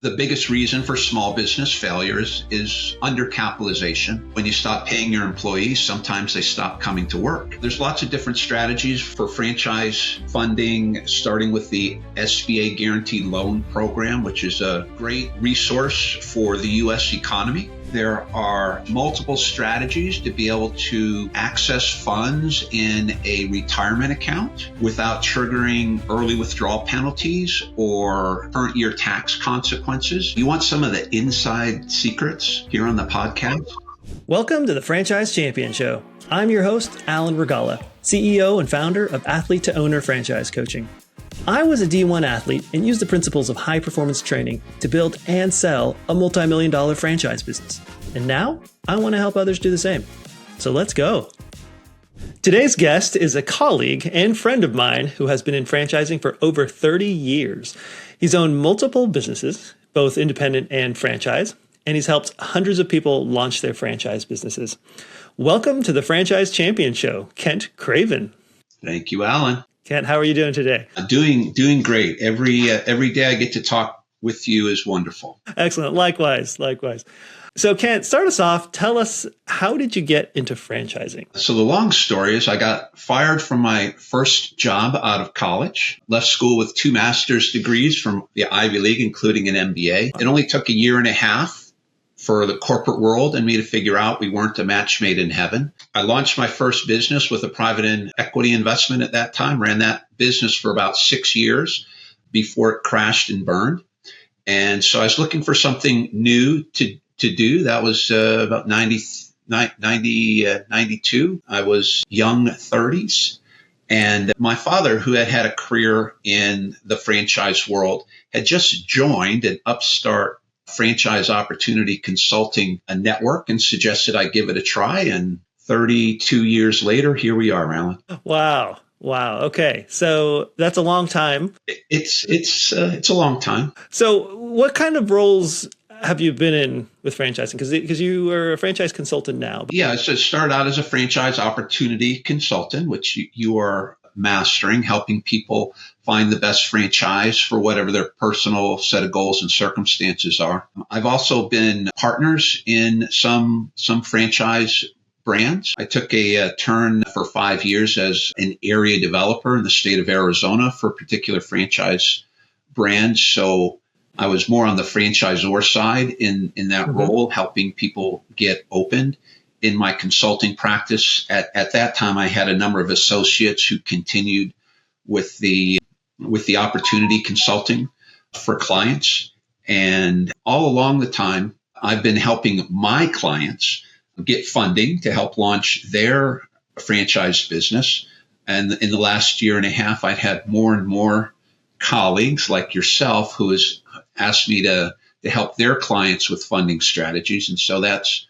The biggest reason for small business failures is undercapitalization. When you stop paying your employees, sometimes they stop coming to work. There's lots of different strategies for franchise funding, starting with the SBA Guaranteed Loan Program, which is a great resource for the U.S. economy. There are multiple strategies to be able to access funds in a retirement account without triggering early withdrawal penalties or current year tax consequences. You want some of the inside secrets here on the podcast? Welcome to the Franchise Champion Show. I'm your host, Alan Regala, CEO and founder of Athlete to Owner Franchise Coaching. I was a D1 athlete and used the principles of high-performance training to build and sell a multi-million-dollar franchise business. And now I want to help others do the same. So let's go. Today's guest is a colleague and friend of mine who has been in franchising for over 30 years. He's owned multiple businesses, both independent and franchise, and he's helped hundreds of people launch their franchise businesses. Welcome to the Franchise Champion Show, Kent Craven. Thank you, Alan. Kent, how are you doing today? I'm doing great. Every day I get to talk with you is wonderful. Excellent. Likewise. So Kent, start us off. Tell us, how did you get into franchising? So the long story is I got fired from my first job out of college, left school with 2 master's degrees from the Ivy League, including an MBA. It only took a year and a half for the corporate world and me to figure out we weren't a match made in heaven. I launched my first business with a private equity investment at that time, ran that business for about 6 years before it crashed and burned. And so I was looking for something new to do. That was about 92. I was young 30s. And my father, who had a career in the franchise world, had just joined an upstart franchise opportunity consulting a network and suggested I give it a try. And 32 years later, here we are, Alan. Wow. Okay. So that's a long time. It's a long time. So what kind of roles have you been in with franchising? Because you are a franchise consultant now. Yeah. So it started out as a franchise opportunity consultant, which you are mastering, helping people find the best franchise for whatever their personal set of goals and circumstances are. I've also been partners in some franchise brands. I took a turn for 5 years as an area developer in the state of Arizona for particular franchise brands. So I was more on the franchisor side in that role, helping people get opened. In my consulting practice at that time, I had a number of associates who continued with the opportunity consulting for clients. And all along the time, I've been helping my clients get funding to help launch their franchise business. And in the last year and a half, I've had more and more colleagues like yourself who has asked me to help their clients with funding strategies. And so that's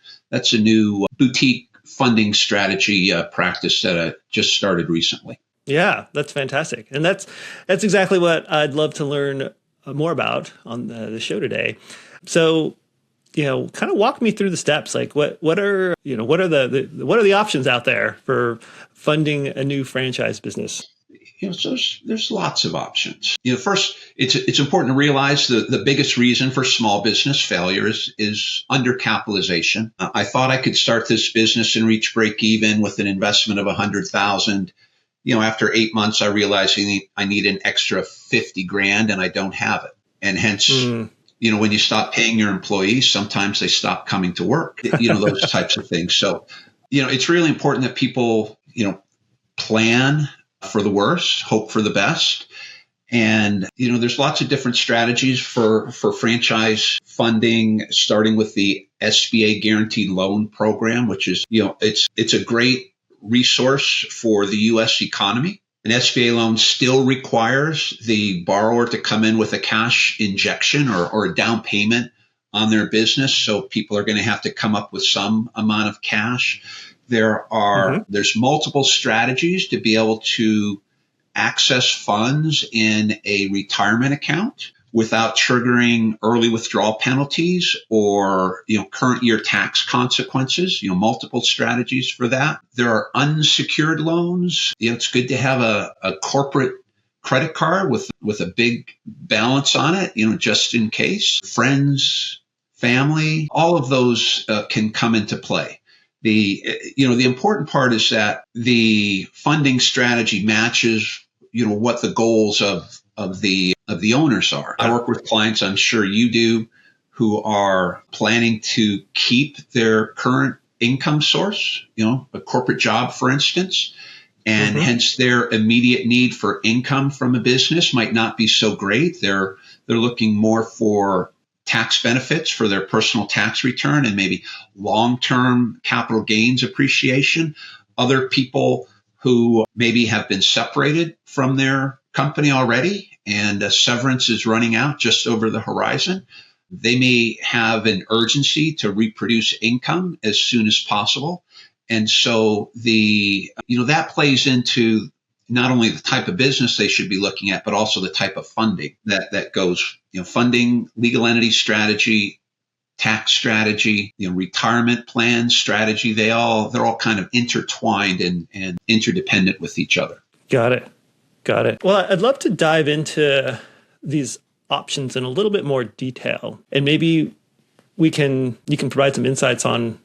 a new boutique funding strategy practice that I just started recently. Yeah, that's fantastic. And that's exactly what I'd love to learn more about on the show today. So, kind of walk me through the steps. Like what are the options out there for funding a new franchise business? So there's lots of options. First, it's important to realize the biggest reason for small business failures is undercapitalization. I thought I could start this business and reach break even with an investment of $100,000. After 8 months, I realized I need an extra $50,000 and I don't have it. And hence, when you stop paying your employees, sometimes they stop coming to work. Those types of things. So, it's really important that people, plan for the worst, hope for the best. And, there's lots of different strategies for franchise funding, starting with the SBA Guaranteed Loan Program, which is, it's a great resource for the U.S. economy. An SBA loan still requires the borrower to come in with a cash injection or a down payment on their business. So people are going to have to come up with some amount of cash. There's multiple strategies to be able to access funds in a retirement account without triggering early withdrawal penalties or, current year tax consequences, multiple strategies for that. There are unsecured loans. It's good to have a corporate credit card with a big balance on it, just in case. Friends, family, all of those can come into play. The important part is that the funding strategy matches, what the goals of the owners are. I work with clients, I'm sure you do, who are planning to keep their current income source, a corporate job, for instance, and hence their immediate need for income from a business might not be so great. They're looking more for tax benefits for their personal tax return and maybe long-term capital gains appreciation. Other people who maybe have been separated from their company already and severance is running out just over the horizon. They may have an urgency to reproduce income as soon as possible. And so that plays into not only the type of business they should be looking at, but also the type of funding that goes, funding, legal entity strategy, tax strategy, retirement plan strategy. They're all kind of intertwined and interdependent with each other. Got it. Well, I'd love to dive into these options in a little bit more detail, and maybe you can provide some insights on,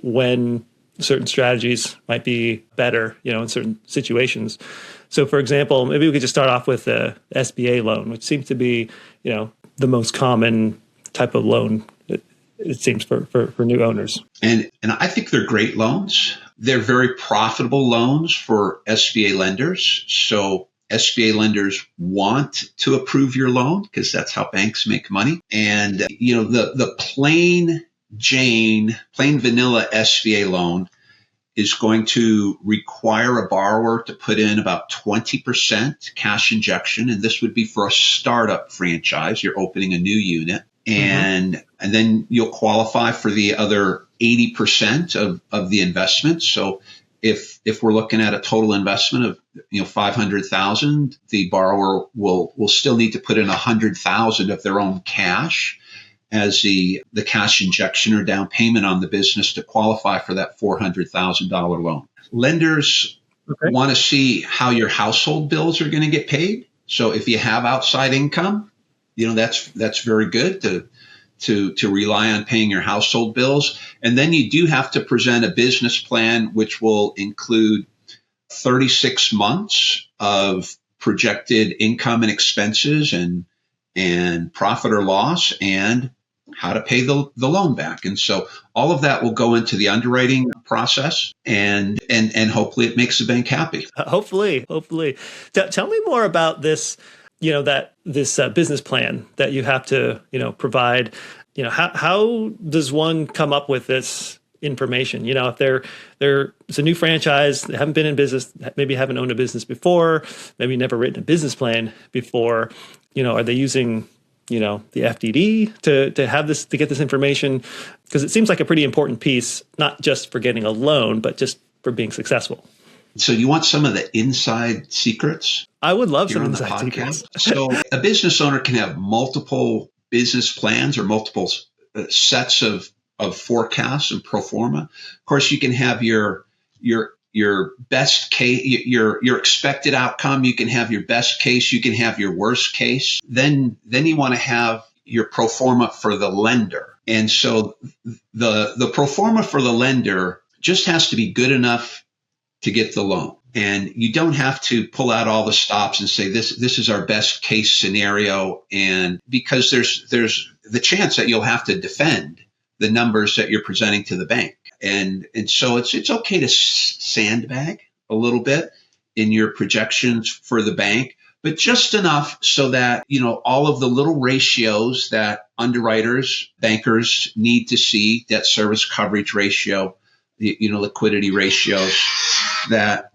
when certain strategies might be better, in certain situations. So, for example, maybe we could just start off with the SBA loan, which seems to be, the most common type of loan, it seems, for new owners. And I think they're great loans. They're very profitable loans for SBA lenders. So SBA lenders want to approve your loan because that's how banks make money. And, the plain vanilla SBA loan is going to require a borrower to put in about 20% cash injection. And this would be for a startup franchise. You're opening a new unit. And then you'll qualify for the other 80% of the investment. So if we're looking at a total investment of $500,000, the borrower will still need to put in $100,000 of their own cash as the cash injection or down payment on the business to qualify for that $400,000 loan. Lenders want to see how your household bills are going to get paid. So if you have outside income, that's very good to rely on paying your household bills. And then you do have to present a business plan, which will include 36 months of projected income and expenses and profit or loss and how to pay the loan back. And so all of that will go into the underwriting process and hopefully it makes the bank happy. Hopefully. Tell me more about this, this business plan that you have to, provide. How does one come up with this information? If it's a new franchise, they haven't been in business, maybe haven't owned a business before, maybe never written a business plan before, are they using, the FDD to have this, to get this information? Because it seems like a pretty important piece, not just for getting a loan, but just for being successful. So you want some of the inside secrets? I would love some inside secrets. So a business owner can have multiple business plans or multiple sets of forecasts and pro forma. Of course, you can have your best case, your expected outcome. You can have your best case. You can have your worst case. Then you want to have your pro forma for the lender. And so the pro forma for the lender just has to be good enough to get the loan. And you don't have to pull out all the stops and say, this is our best case scenario. And because there's the chance that you'll have to defend the numbers that you're presenting to the bank. And so it's okay to sandbag a little bit in your projections for the bank, but just enough so that, all of the little ratios that underwriters, bankers need to see, debt service coverage ratio, liquidity ratios, that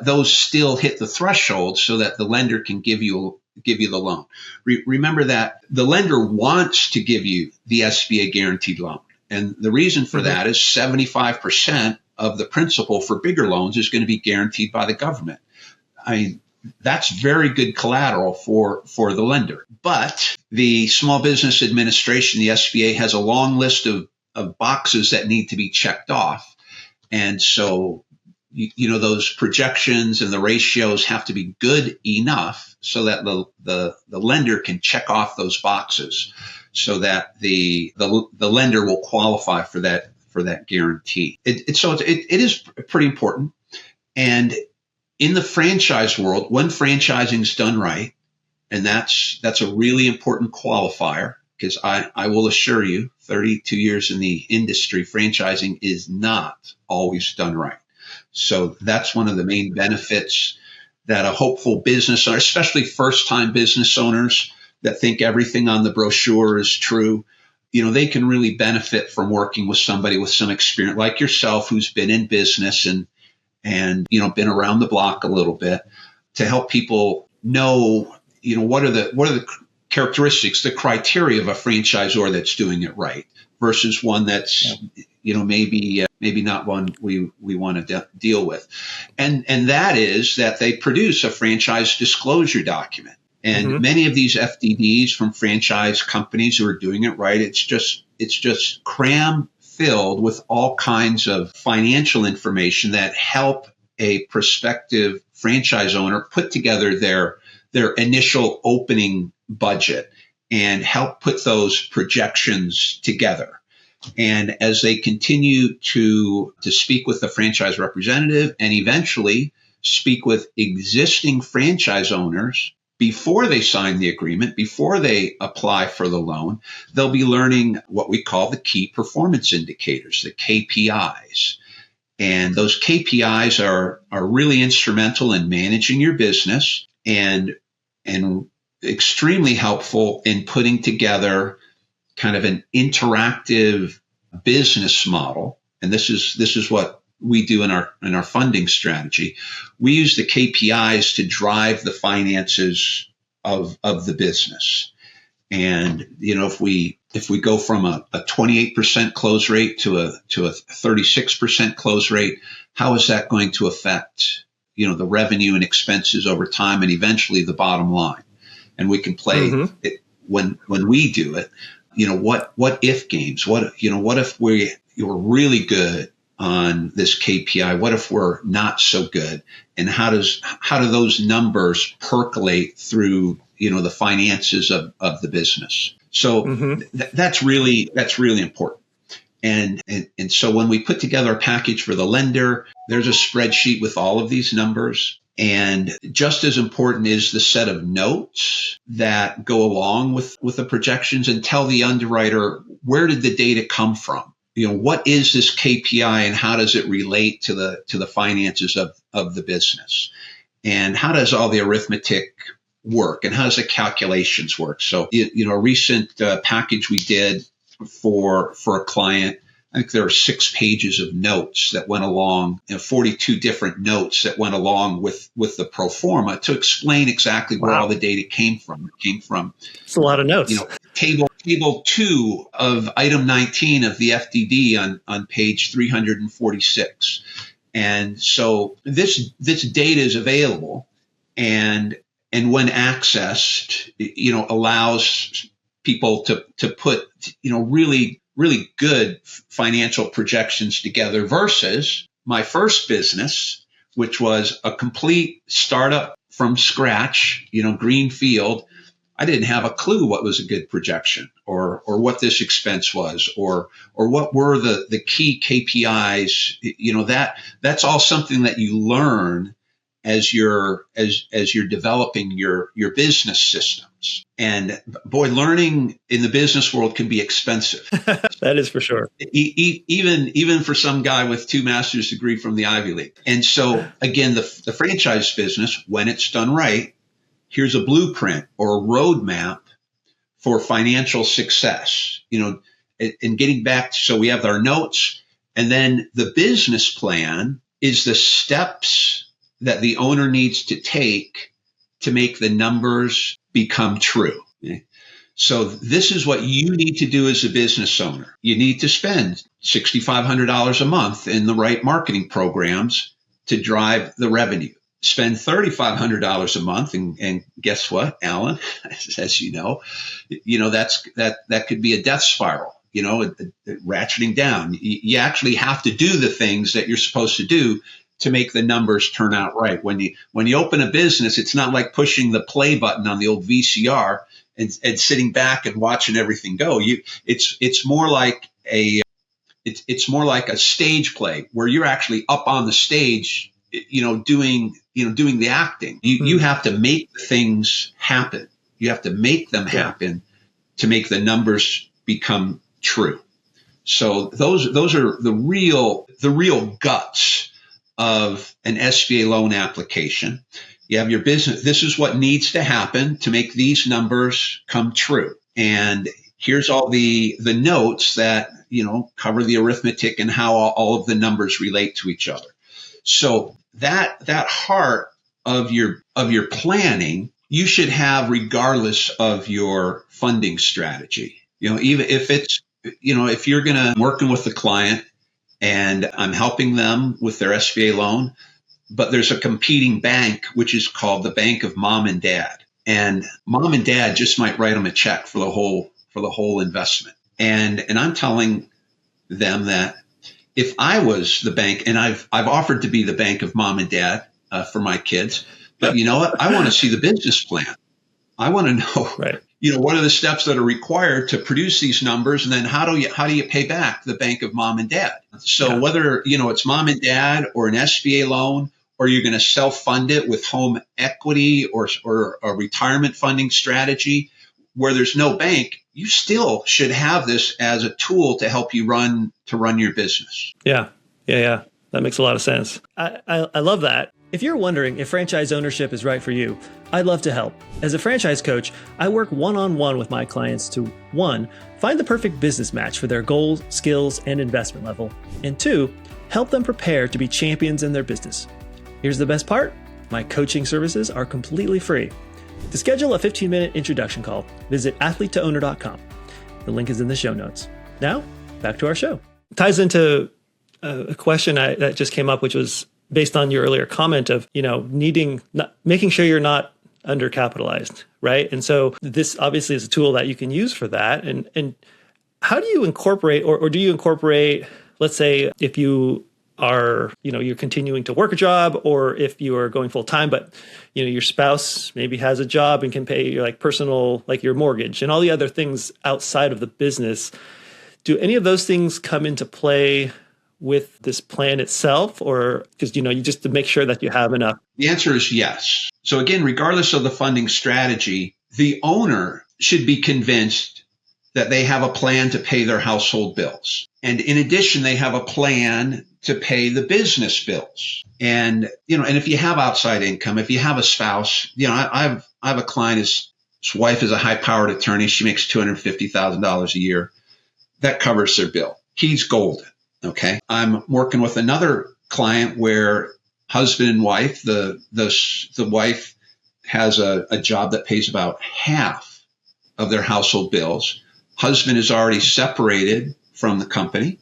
those still hit the threshold so that the lender can give you the loan. Remember that the lender wants to give you the SBA guaranteed loan. And the reason for that is 75% of the principal for bigger loans is going to be guaranteed by the government. That's very good collateral for the lender. But the Small Business Administration, the SBA, has a long list of boxes that need to be checked off. And so those projections and the ratios have to be good enough so that the lender can check off those boxes so that the lender will qualify for that guarantee. It is pretty important. And in the franchise world, when franchising is done right, and that's a really important qualifier, because I will assure you, 32 years in the industry, franchising is not always done right. So that's one of the main benefits that a hopeful business owner, especially first-time business owners that think everything on the brochure is true, they can really benefit from working with somebody with some experience like yourself who's been in business and been around the block a little bit to help people know, what are the characteristics, the criteria of a franchisor that's doing it right versus one that's, maybe not one we want to deal with. And that is that they produce a franchise disclosure document. And many of these FDDs from franchise companies who are doing it right, it's just cram filled with all kinds of financial information that help a prospective franchise owner put together their initial opening budget and help put those projections together. And as they continue to speak with the franchise representative and eventually speak with existing franchise owners before they sign the agreement, before they apply for the loan, they'll be learning what we call the key performance indicators, the KPIs. And those KPIs are really instrumental in managing your business and extremely helpful in putting together kind of an interactive business model. And this is what we do in our funding strategy. We use the KPIs to drive the finances of the business. And if we go from a 28% close rate to a 36% close rate, how is that going to affect the revenue and expenses over time and eventually the bottom line? And we can play it when we do it. What if games? What if we're really good on this KPI? What if we're not so good? And how do those numbers percolate through the finances of the business? So that's really important. And so when we put together a package for the lender, there's a spreadsheet with all of these numbers. And just as important is the set of notes that go along with the projections and tell the underwriter, where did the data come from? What is this KPI and how does it relate to the finances of the business? And how does all the arithmetic work and how does the calculations work? So, a recent package we did for a client, I think there are 6 pages of notes that went along, 42 different notes that went along with the pro forma to explain exactly where all the data came from. It came from. It's a lot of notes. Table 2 of item 19 of the FDD on page 346. And so this data is available and when accessed, allows people to put, really good financial projections together versus my first business, which was a complete startup from scratch, green field. I didn't have a clue what was a good projection or what this expense was or what were the key KPIs. That's all something that you learn as you're developing your business systems. And boy, learning in the business world can be expensive. That is for sure. Even for some guy with 2 master's degree from the Ivy League. And so again, the franchise business, when it's done right, here's a blueprint or a roadmap for financial success. And getting back, so we have our notes, and then the business plan is the steps that the owner needs to take to make the numbers become true. Okay? So this is what you need to do as a business owner. You need to spend $6,500 a month in the right marketing programs to drive the revenue. Spend $3,500 a month, and guess what, Alan? As you know, that could be a death spiral. Ratcheting down. You actually have to do the things that you're supposed to do to make the numbers turn out right. When you open a business, it's not like pushing the play button on the old VCR and sitting back and watching everything go. It's more like a stage play where you're actually up on the stage, doing the acting. You have to make things happen. You have to make them happen to make the numbers become true. So those are the real guts of an SBA loan application. You have your business. This is what needs to happen to make these numbers come true. And here's all the notes that, cover the arithmetic and how all of the numbers relate to each other. So that heart of your planning, you should have regardless of your funding strategy. Even if it's, if you're working with the client and I'm helping them with their SBA loan, but there's a competing bank, which is called the Bank of Mom and Dad. And mom and dad just might write them a check for the whole investment. And I'm telling them that if I was the bank, and I've offered to be the bank of mom and dad for my kids, but you know what? I want to see the business plan. I want to know, right, what are the steps that are required to produce these numbers, and then how do you pay back the bank of mom and dad? So whether it's mom and dad or an SBA loan, or you're going to self-fund it with home equity or a retirement funding strategy where there's no bank, you still should have this as a tool to help you run your business. Yeah. That makes a lot of sense. I love that. If you're wondering if franchise ownership is right for you, I'd love to help. As a franchise coach, I work one-on-one with my clients to, 1, find the perfect business match for their goals, skills, and investment level, and 2, help them prepare to be champions in their business. Here's the best part. My coaching services are completely free. To schedule a 15-minute introduction call, visit athletetoowner.com. The link is in the show notes. Now, back to our show. It ties into a question that just came up, which was based on your earlier comment of, making sure you're not undercapitalized, right? And so this obviously is a tool that you can use for that. And how do you incorporate, or do you incorporate, let's say, if you are, you're continuing to work a job, or if you are going full time, but, your spouse maybe has a job and can pay your personal, your mortgage and all the other things outside of the business. Do any of those things come into play with this plan itself, or because, you just to make sure that you have enough? The answer is yes. So again, regardless of the funding strategy, the owner should be convinced that they have a plan to pay their household bills. And in addition, they have a plan to pay the business bills. And, and if you have outside income, if you have a spouse, I have a client, his wife is a high-powered attorney. She makes $250,000 a year. That covers their bill. He's golden. Okay. I'm working with another client where husband and wife, the wife has a job that pays about half of their household bills. Husband is already separated from the company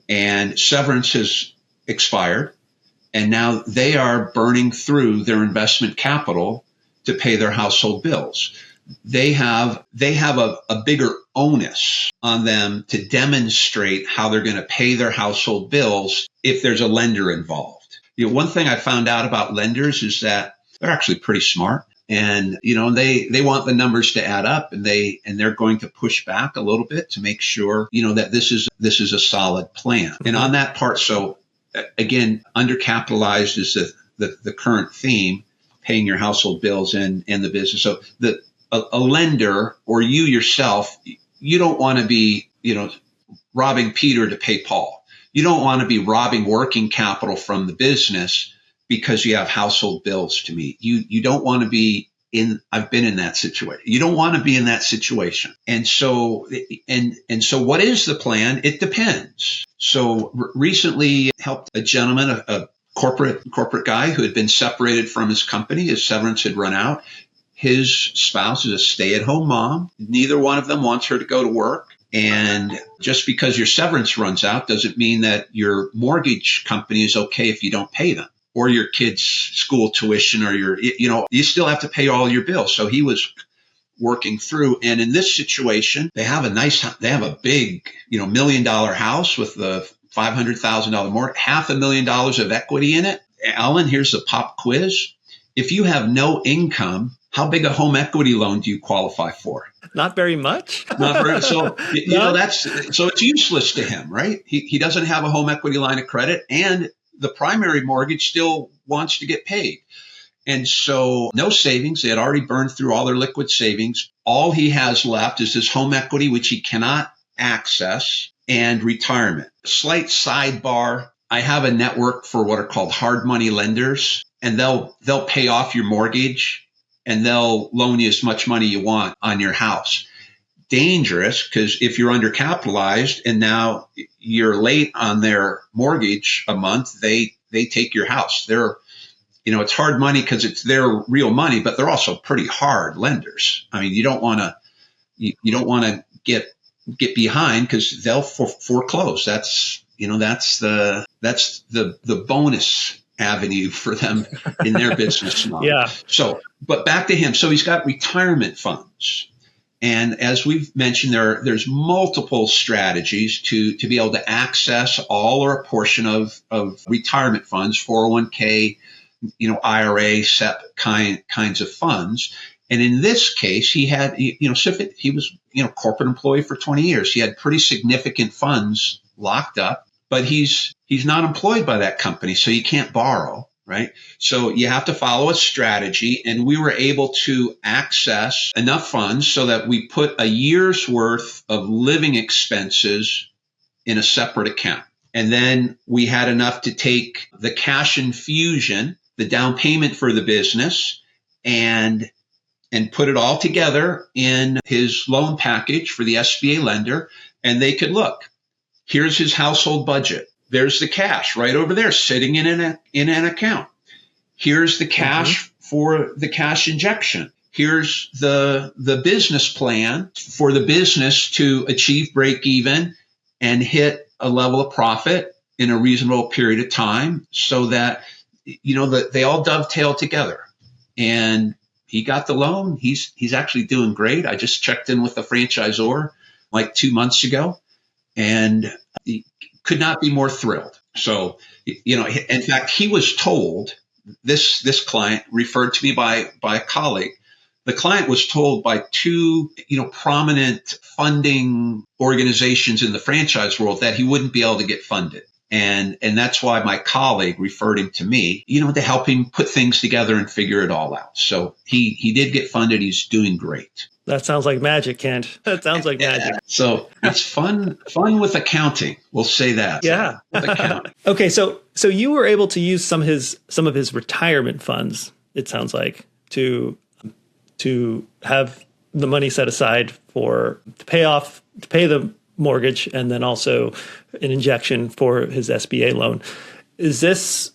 and severance has expired. And now they are burning through their investment capital to pay their household bills. They have a bigger onus on them to demonstrate how they're going to pay their household bills if there's a lender involved. One thing I found out about lenders is that they're actually pretty smart, and they want the numbers to add up, and they're going to push back a little bit to make sure that this is a solid plan. And on that part, so again, undercapitalized is the current theme, paying your household bills and the business. So a lender or you yourself, you don't want to be, robbing Peter to pay Paul. You don't want to be robbing working capital from the business because you have household bills to meet. You don't want to be I've been in that situation. You don't want to be in that situation. And so what is the plan? It depends. So recently helped a gentleman, a corporate guy who had been separated from his company. His severance had run out. His spouse is a stay-at-home mom. Neither one of them wants her to go to work. And just because your severance runs out doesn't mean that your mortgage company is okay if you don't pay them, or your kids' school tuition, or you still have to pay all your bills. So he was working through. And in this situation, they have a big, $1 million house with the $500,000 mortgage, $500,000 of equity in it. Alan, here's the pop quiz. If you have no income, how big a home equity loan do you qualify for? Not very much. Not very. So, so it's useless to him, right? He doesn't have a home equity line of credit, and the primary mortgage still wants to get paid. And so no savings. They had already burned through all their liquid savings. All he has left is his home equity, which he cannot access, and retirement. Slight sidebar. I have a network for what are called hard money lenders, and they'll pay off your mortgage and they'll loan you as much money you want on your house. Dangerous, because if you're undercapitalized and now you're late on their mortgage a month, they take your house. It's hard money because it's their real money, but they're also pretty hard lenders. I mean, you don't want to get behind because they'll foreclose. That's the bonus avenue for them in their business model. Yeah. So, but back to him. So he's got retirement funds. And as we've mentioned, there's multiple strategies to be able to access all or a portion of retirement funds, 401k, IRA, SEP kinds of funds. And in this case, he had, he was, corporate employee for 20 years. He had pretty significant funds locked up, but he's not employed by that company, so you can't borrow, right? So you have to follow a strategy, and we were able to access enough funds so that we put a year's worth of living expenses in a separate account. And then we had enough to take the cash infusion, the down payment for the business, and put it all together in his loan package for the SBA lender. And they could look, here's his household budget. There's the cash right over there sitting in an account. Here's the cash for the cash injection. Here's the business plan for the business to achieve break even and hit a level of profit in a reasonable period of time, so that that they all dovetail together. And he got the loan. He's actually doing great. I just checked in with the franchisor like 2 months ago, and he could not be more thrilled. So, in fact, he was told, this client referred to me by a colleague. The client was told by two, prominent funding organizations in the franchise world that he wouldn't be able to get funded. And that's why my colleague referred him to me, to help him put things together and figure it all out. So he did get funded. He's doing great. That sounds like magic, Kent. That sounds like magic. So it's fun with accounting. We'll say that. Yeah. With accounting. Okay. So you were able to use some of his retirement funds, it sounds like, to have the money set aside to pay the mortgage, and then also an injection for his SBA loan. Was this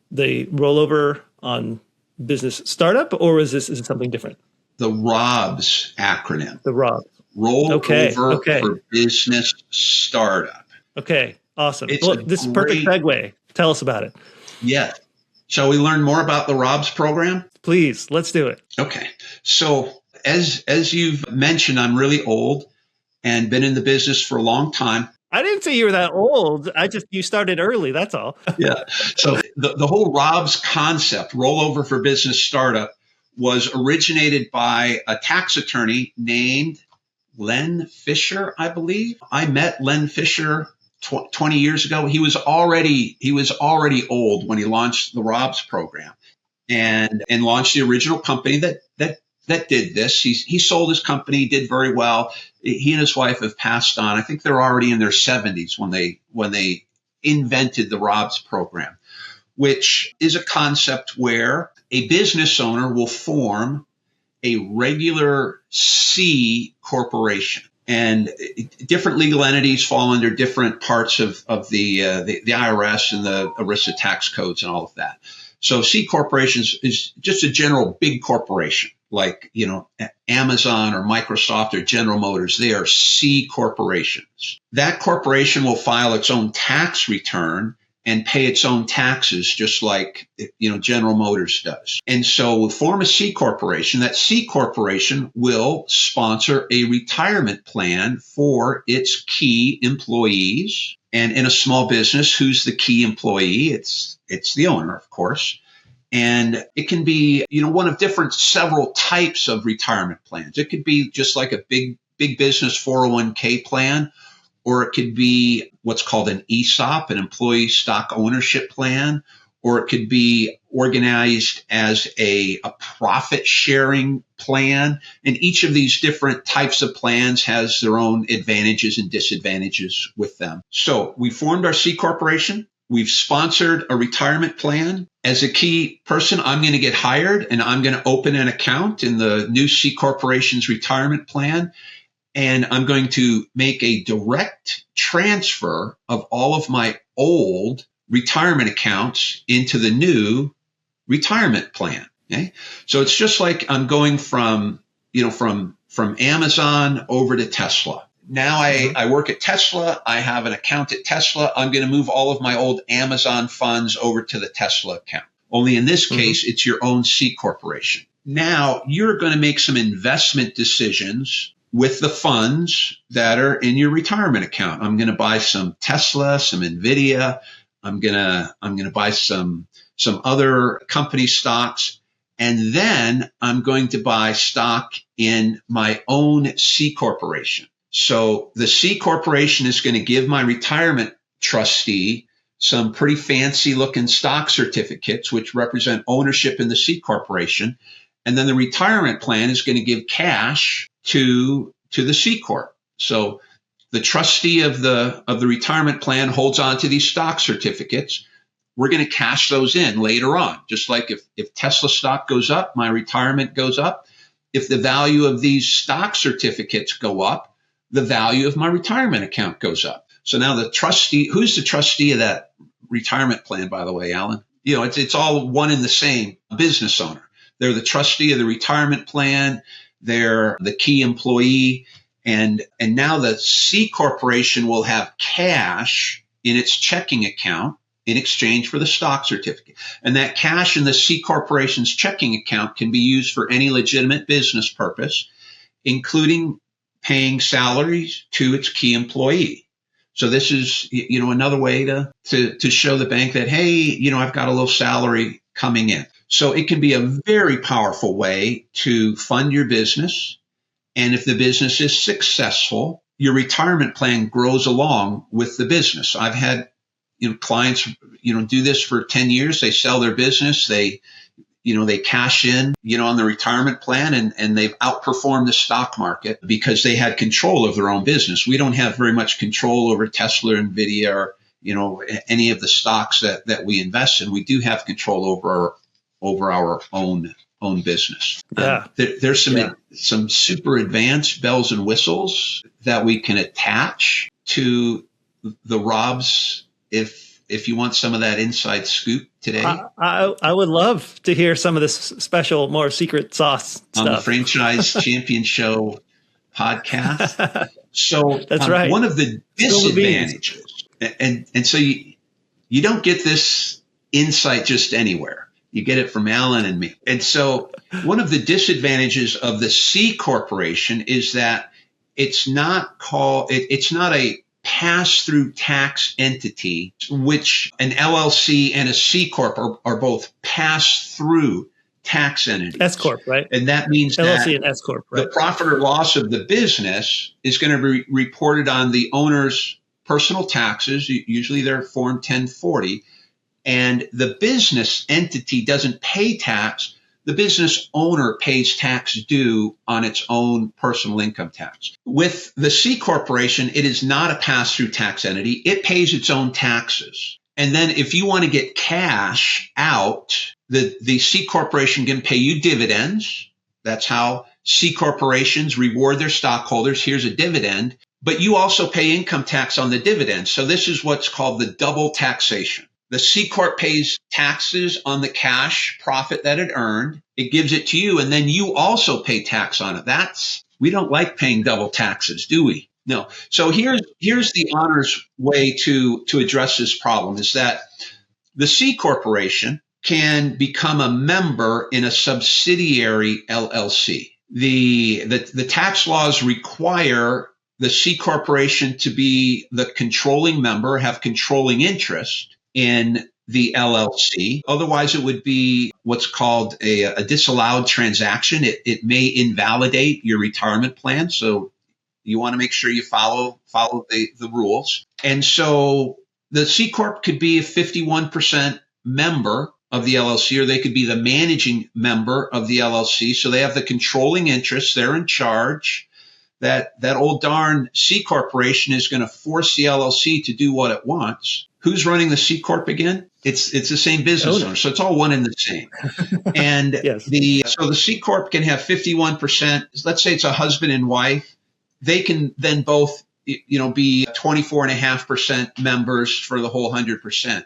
the rollover on business startup, or is it something different? The ROBS acronym. The ROBS. Rollover Okay. for business startup. Okay. Awesome. It's this is perfect segue. Tell us about it. Yeah. Shall we learn more about the ROBS program? Please, let's do it. Okay. So as you've mentioned, I'm really old and been in the business for a long time. I didn't say you were that old. You started early. That's all. Yeah. So the whole ROBS concept, rollover for business startup, was originated by a tax attorney named Len Fisher, I believe. I met Len Fisher 20 years ago. He was already old when he launched the ROBS program and launched the original company that did this. He sold his company, did very well. He and his wife have passed on. I think they're already in their 70s when they invented the ROBS program, which is a concept where a business owner will form a regular C corporation. And different legal entities fall under different parts of the IRS and the ERISA tax codes and all of that. So C corporations is just a general big corporation, like, Amazon or Microsoft or General Motors. They are C corporations. That corporation will file its own tax return and pay its own taxes, just like, General Motors does. And so we'll form a C corporation. That C corporation will sponsor a retirement plan for its key employees. And in a small business, who's the key employee? It's the owner, of course. And it can be, one of several types of retirement plans. It could be just like a big business 401k plan, or it could be what's called an ESOP, an employee stock ownership plan, or it could be organized as a profit sharing plan. And each of these different types of plans has their own advantages and disadvantages with them. So we formed our C corporation. We've sponsored a retirement plan. As a key person, I'm going to get hired and I'm going to open an account in the new C corporation's retirement plan. And I'm going to make a direct transfer of all of my old retirement accounts into the new retirement plan. Okay. So it's just like I'm going from Amazon over to Tesla. Now I work at Tesla. I have an account at Tesla. I'm going to move all of my old Amazon funds over to the Tesla account. Only in this case, it's your own C corporation. Now you're going to make some investment decisions with the funds that are in your retirement account. I'm going to buy some Tesla, some Nvidia. I'm going to buy some other company stocks. And then I'm going to buy stock in my own C corporation. So the C corporation is going to give my retirement trustee some pretty fancy looking stock certificates, which represent ownership in the C corporation. And then the retirement plan is going to give cash to the C corp. So the trustee of the retirement plan holds on to these stock certificates. We're going to cash those in later on. Just like if Tesla stock goes up, my retirement goes up. If the value of these stock certificates go up, the value of my retirement account goes up. So now the trustee, who's the trustee of that retirement plan, by the way, Alan? It's all one and the same business owner. They're the trustee of the retirement plan. They're the key employee. And now the C corporation will have cash in its checking account in exchange for the stock certificate. And that cash in the C corporation's checking account can be used for any legitimate business purpose, including paying salaries to its key employee. So this is, another way to show the bank that, hey, I've got a little salary coming in. So it can be a very powerful way to fund your business. And if the business is successful, your retirement plan grows along with the business. I've had, clients, do this for 10 years. They sell their business. They cash in, on the retirement plan and they've outperformed the stock market because they had control of their own business. We don't have very much control over Tesla, Nvidia, or, any of the stocks that we invest in. We do have control over our own business. Yeah. There's some super advanced bells and whistles that we can attach to the Robs if you want some of that inside scoop today. I would love to hear some of this special, more secret sauce on stuff. The Franchise Champion Show podcast. So that's right. One of the disadvantages, and so you don't get this insight just anywhere. You get it from Alan and me. And so one of the disadvantages of the C corporation is that it's not a pass-through tax entity, which an LLC and a C corp are both pass-through tax entities. S corp, right? And that means LLC that and S corp, right? The profit or loss of the business is going to be reported on the owner's personal taxes. Usually they're Form 1040. And the business entity doesn't pay tax. The business owner pays tax due on its own personal income tax. With the C corporation, it is not a pass-through tax entity. It pays its own taxes. And then if you want to get cash out, the C corporation can pay you dividends. That's how C corporations reward their stockholders. Here's a dividend. But you also pay income tax on the dividend. So this is what's called the double taxation. The C corp pays taxes on the cash profit that it earned. It gives it to you, and then you also pay tax on it. We don't like paying double taxes, do we? No. So here's the honors way to address this problem is that the C corporation can become a member in a subsidiary LLC. The tax laws require the C corporation to be the controlling member, have controlling interest in the LLC. Otherwise, it would be what's called a disallowed transaction. It may invalidate your retirement plan. So you want to make sure you follow the rules. And so the C Corp could be a 51% member of the LLC, or they could be the managing member of the LLC. So they have the controlling interest. They're in charge. That old darn C Corporation is going to force the LLC to do what it wants. Who's running the C Corp again? It's the same business owner. So it's all one and the same. And yes. So the C Corp can have 51%. Let's say it's a husband and wife. They can then both, be 24.5% members for the whole 100%.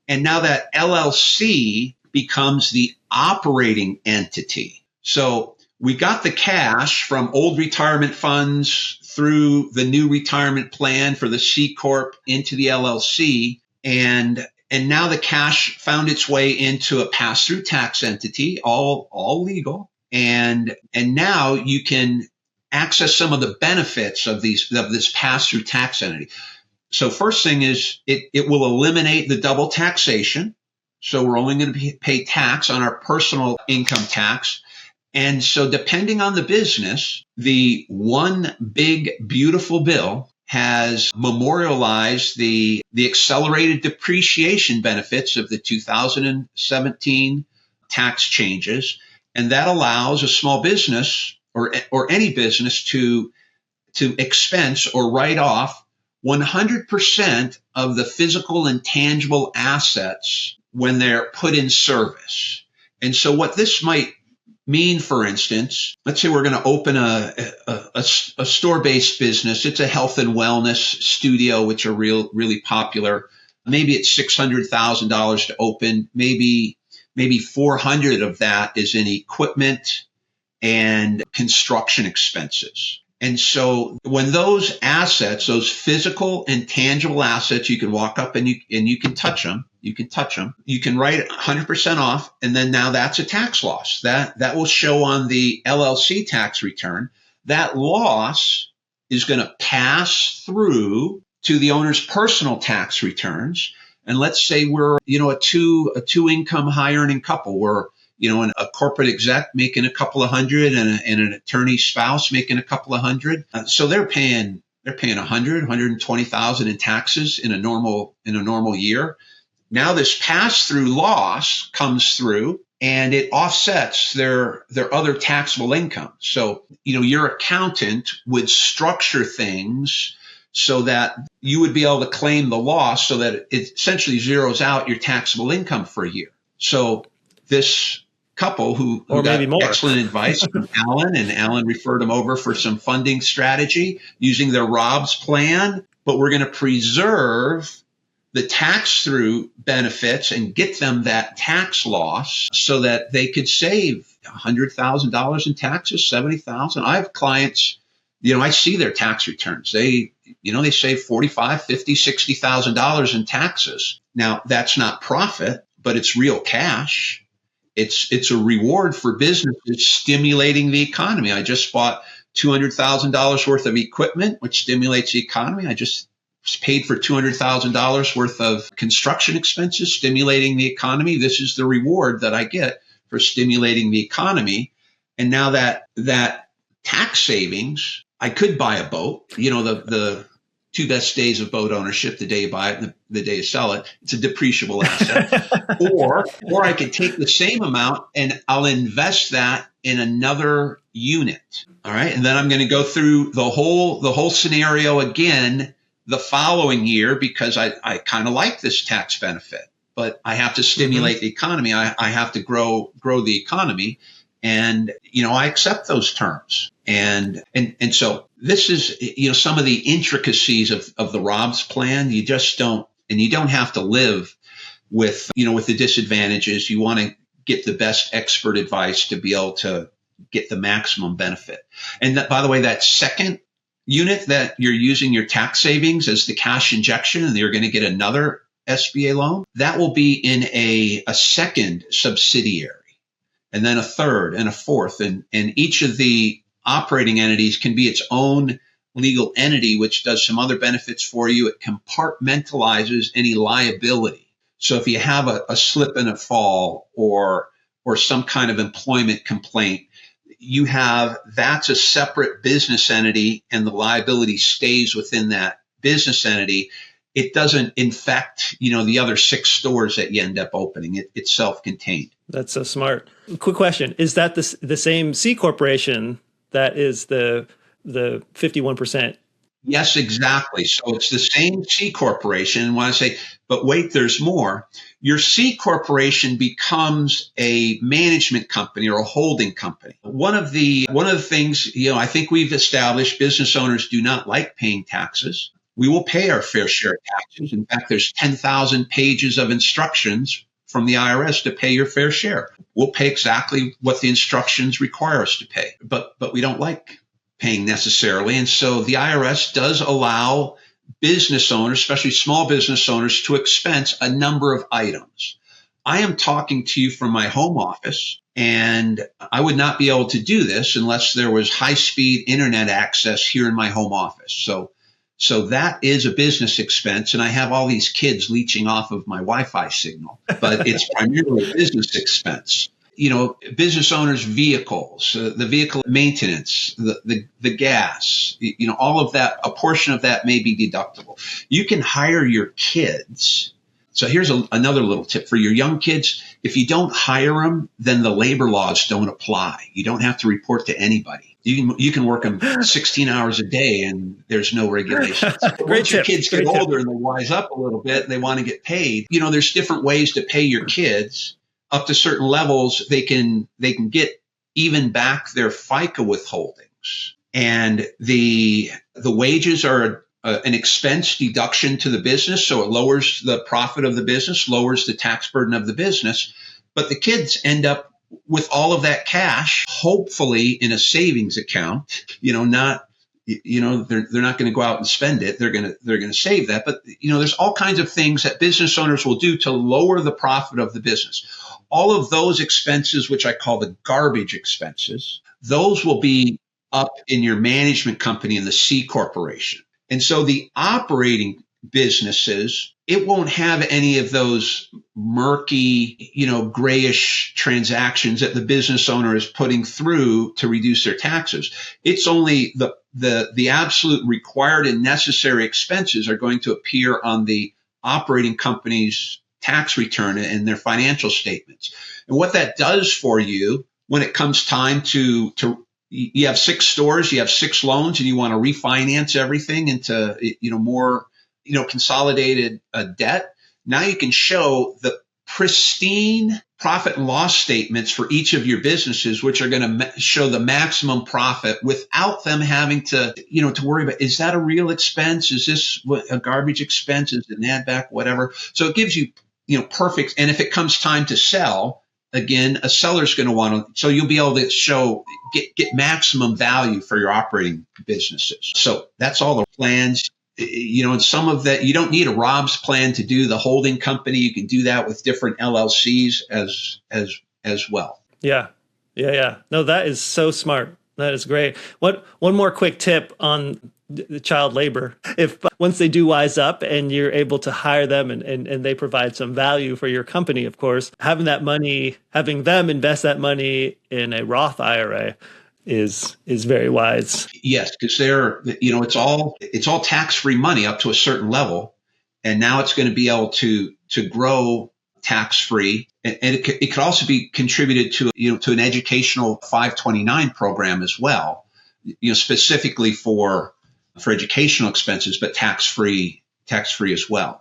And now that LLC becomes the operating entity. So we got the cash from old retirement funds through the new retirement plan for the C Corp into the LLC. And now the cash found its way into a pass-through tax entity, all legal. And now you can access some of the benefits of this pass-through tax entity. So first thing is it will eliminate the double taxation. So we're only going to pay tax on our personal income tax. And so depending on the business, the one big beautiful bill has memorialized the accelerated depreciation benefits of the 2017 tax changes. And that allows a small business or any business to expense or write off 100% of the physical and tangible assets when they're put in service. And so what this might mean, for instance, let's say we're going to open a store-based business. It's a health and wellness studio, which are really popular. Maybe it's $600,000 to open. Maybe 400 of that is in equipment and construction expenses. And so when those assets, those physical and tangible assets, you can walk up and you can touch them. You can write it 100% off. And then now that's a tax loss that will show on the LLC tax return. That loss is going to pass through to the owner's personal tax returns. And let's say we're, a two income high earning couple. We're, a corporate exec making a couple of hundred and an attorney spouse making a couple of hundred. So they're paying 120,000 in taxes in a normal year. Now this pass-through loss comes through and it offsets their other taxable income. So, your accountant would structure things so that you would be able to claim the loss so that it essentially zeroes out your taxable income for a year. So this couple who got excellent advice from Alan, and Alan referred them over for some funding strategy using their Rob's plan, but we're going to preserve the tax-through benefits and get them that tax loss so that they could save $100,000 in taxes, $70,000. I have clients, I see their tax returns. They save $45,000, $50,000, $60,000 in taxes. Now, that's not profit, but it's real cash. It's a reward for businesses stimulating the economy. I just bought $200,000 worth of equipment, which stimulates the economy. I just paid for $200,000 worth of construction expenses, stimulating the economy. This is the reward that I get for stimulating the economy. And now that tax savings, I could buy a boat. The two best days of boat ownership, the day you buy it and the day you sell it. It's a depreciable asset. or I could take the same amount and I'll invest that in another unit. All right. And then I'm going to go through the whole scenario again the following year because I kind of like this tax benefit, but I have to stimulate the economy. I have to grow the economy. And, I accept those terms. And so this is, some of the intricacies of the Rob's plan. You just don't, and you don't have to live with the disadvantages. You want to get the best expert advice to be able to get the maximum benefit. And that, by the way, that second unit that you're using your tax savings as the cash injection and you're going to get another SBA loan, that will be in a second subsidiary, and then a third and a fourth. And each of the operating entities can be its own legal entity, which does some other benefits for you. It compartmentalizes any liability. So if you have a slip and a fall or some kind of employment complaint, that's a separate business entity and the liability stays within that business entity. It doesn't infect, the other 6 stores that you end up opening. It's self-contained. That's so smart. Quick question. Is that the same C corporation that is the 51%? Yes, exactly. So it's the same C corporation. And when I say, but wait, there's more. Your C corporation becomes a management company or a holding company. One of the things, I think we've established, business owners do not like paying taxes. We will pay our fair share of taxes. In fact, there's 10,000 pages of instructions from the IRS to pay your fair share. We'll pay exactly what the instructions require us to pay, but we don't like paying necessarily. And so the IRS does allow business owners, especially small business owners, to expense a number of items. I am talking to you from my home office, and I would not be able to do this unless there was high-speed internet access here in my home office. So that is a business expense, and I have all these kids leeching off of my Wi-Fi signal, but it's primarily a business expense. Business owners' vehicles, the vehicle maintenance, the gas, all of that, a portion of that may be deductible. You can hire your kids. So here's another little tip for your young kids. If you don't hire them, then the labor laws don't apply. You don't have to report to anybody. You can work them 16 hours a day and there's no regulations. Once your kids get older and they wise up a little bit and they want to get paid, there's different ways to pay your kids. Up to certain levels, they can get even back their FICA withholdings. And the wages are an expense deduction to the business, so it lowers the profit of the business, lowers the tax burden of the business. But the kids end up with all of that cash, hopefully in a savings account. They're not going to go out and spend it. They're going to save that. But there's all kinds of things that business owners will do to lower the profit of the business. All of those expenses, which I call the garbage expenses, those will be up in your management company in the C corporation. And so the operating businesses, it won't have any of those murky, grayish transactions that the business owner is putting through to reduce their taxes. It's only the absolute required and necessary expenses are going to appear on the operating company's tax return and their financial statements. And what that does for you when it comes time to you have 6 stores, you have 6 loans, and you want to refinance everything into more consolidated debt. Now you can show the pristine profit and loss statements for each of your businesses, which are going to show the maximum profit without them having to worry about, is that a real expense? Is this a garbage expense? Is it an add back, whatever? So it gives you, perfect. And if it comes time to sell, again, a seller's going to want to, so you'll be able to get maximum value for your operating businesses. So that's all the plans. And some of that, you don't need a Rob's plan to do the holding company. You can do that with different LLCs as well. Yeah. No, that is so smart. That is great. One more quick tip on the child labor. If once they do wise up and you're able to hire them and they provide some value for your company, of course, having them invest that money in a Roth IRA is very wise. Yes, because it's all tax-free money up to a certain level, and now it's going to be able to grow tax-free, and it could also be contributed to an educational 529 program as well, specifically for educational expenses, but tax-free as well.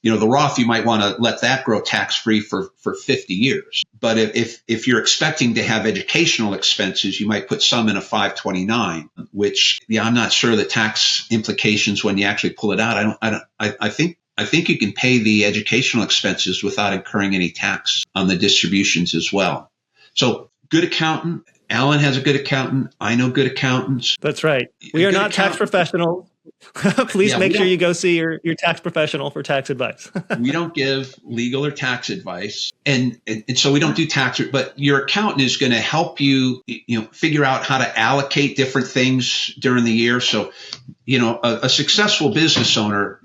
The Roth, you might want to let that grow tax-free for 50 years. But if you're expecting to have educational expenses, you might put some in a 529, which, I'm not sure the tax implications when you actually pull it out. I think you can pay the educational expenses without incurring any tax on the distributions as well. So good accountant, Alan has a good accountant. I know good accountants. That's right. We are not tax professionals. Please make sure you go see your tax professional for tax advice. We don't give legal or tax advice. And so we don't do tax, but your accountant is going to help you, figure out how to allocate different things during the year. So, a successful business owner,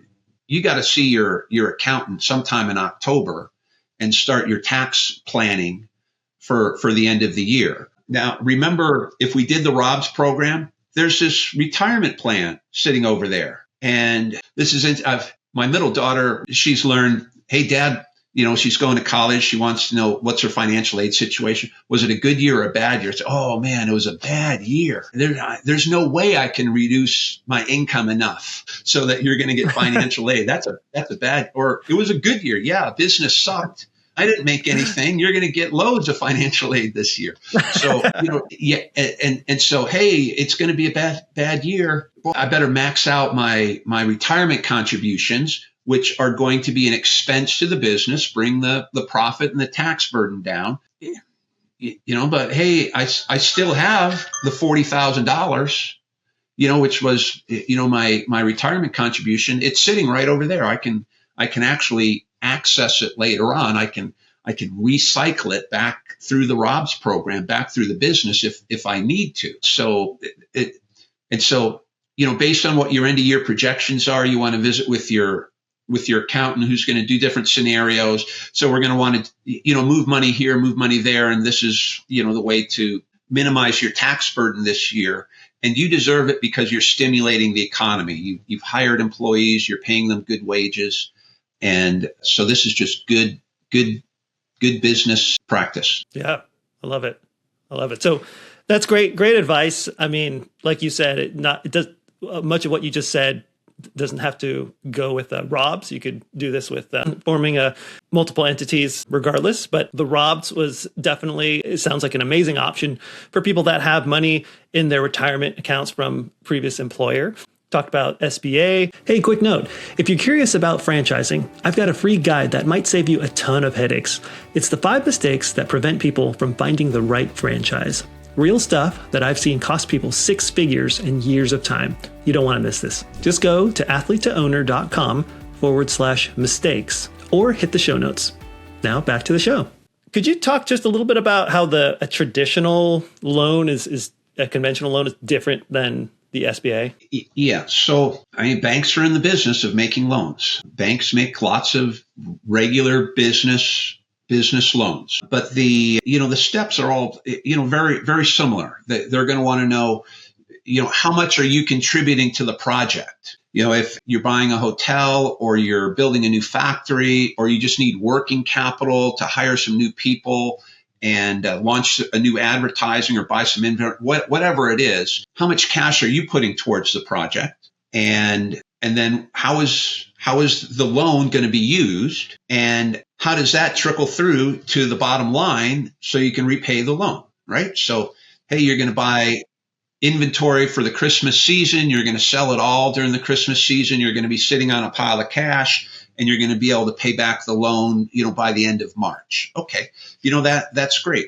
you got to see your accountant sometime in October and start your tax planning for the end of the year. Now, remember, if we did the ROBS program, there's this retirement plan sitting over there. And this is, my middle daughter, she's learned, hey, Dad, she's going to college. She wants to know what's her financial aid situation. Was it a good year or a bad year? It's, oh, man, it was a bad year. There's no way I can reduce my income enough so that you're going to get financial aid. That's a bad, or it was a good year. Yeah, business sucked. I didn't make anything. You're going to get loads of financial aid this year. So, and so, hey, it's going to be a bad year. Well, I better max out my retirement contributions, which are going to be an expense to the business, bring the profit and the tax burden down. But hey, I still have the $40,000, which was, my retirement contribution. It's sitting right over there. I can actually access it later on. I can recycle it back through the ROBS program, back through the business if I need to. So based on what your end of year projections are, you want to visit with your accountant who's going to do different scenarios. So we're going to want to, move money here, move money there. And this is, the way to minimize your tax burden this year. And you deserve it because you're stimulating the economy. You've hired employees, you're paying them good wages. And so this is just good business practice. Yeah, I love it. So that's great advice. I mean, like you said, it does much of what you just said doesn't have to go with ROBS. You could do this with forming multiple entities regardless. But the ROBS was definitely, it sounds like an amazing option for people that have money in their retirement accounts from previous employer. Talked about SBA. Hey, quick note. If you're curious about franchising, I've got a free guide that might save you a ton of headaches. It's the 5 mistakes that prevent people from finding the right franchise. Real stuff that I've seen cost people 6 figures and years of time. You don't want to miss this. Just go to athletetoowner.com/mistakes or hit the show notes. Now back to the show. Could you talk just a little bit about how a traditional loan is a conventional loan is different than the SBA? Yeah. So, banks are in the business of making loans. Banks make lots of regular business loans, but the steps are all, very, very similar. They're going to want to know, how much are you contributing to the project? If you're buying a hotel or you're building a new factory, or you just need working capital to hire some new people and launch a new advertising or buy some inventory, whatever it is, how much cash are you putting towards the project? And then how is the loan going to be used? And how does that trickle through to the bottom line so you can repay the loan, right? So, hey, you're going to buy inventory for the Christmas season. You're going to sell it all during the Christmas season. You're going to be sitting on a pile of cash, and you're going to be able to pay back the loan, by the end of March. Okay. That's great.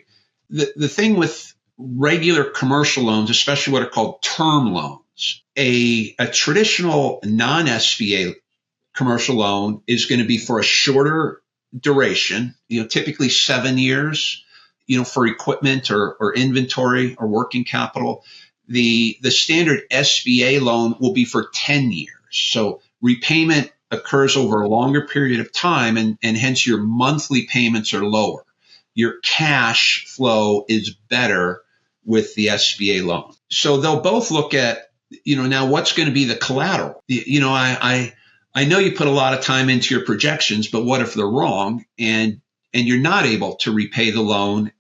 The thing with regular commercial loans, especially what are called term loans, a traditional non-SBA commercial loan is going to be for a shorter duration, typically 7 years, for equipment or inventory or working capital. The standard SBA loan will be for 10 years. So repayment occurs over a longer period of time, and hence your monthly payments are lower. Your cash flow is better with the SBA loan. So they'll both look at, now what's going to be the collateral? I know you put a lot of time into your projections, but what if they're wrong and you're not able to repay the loan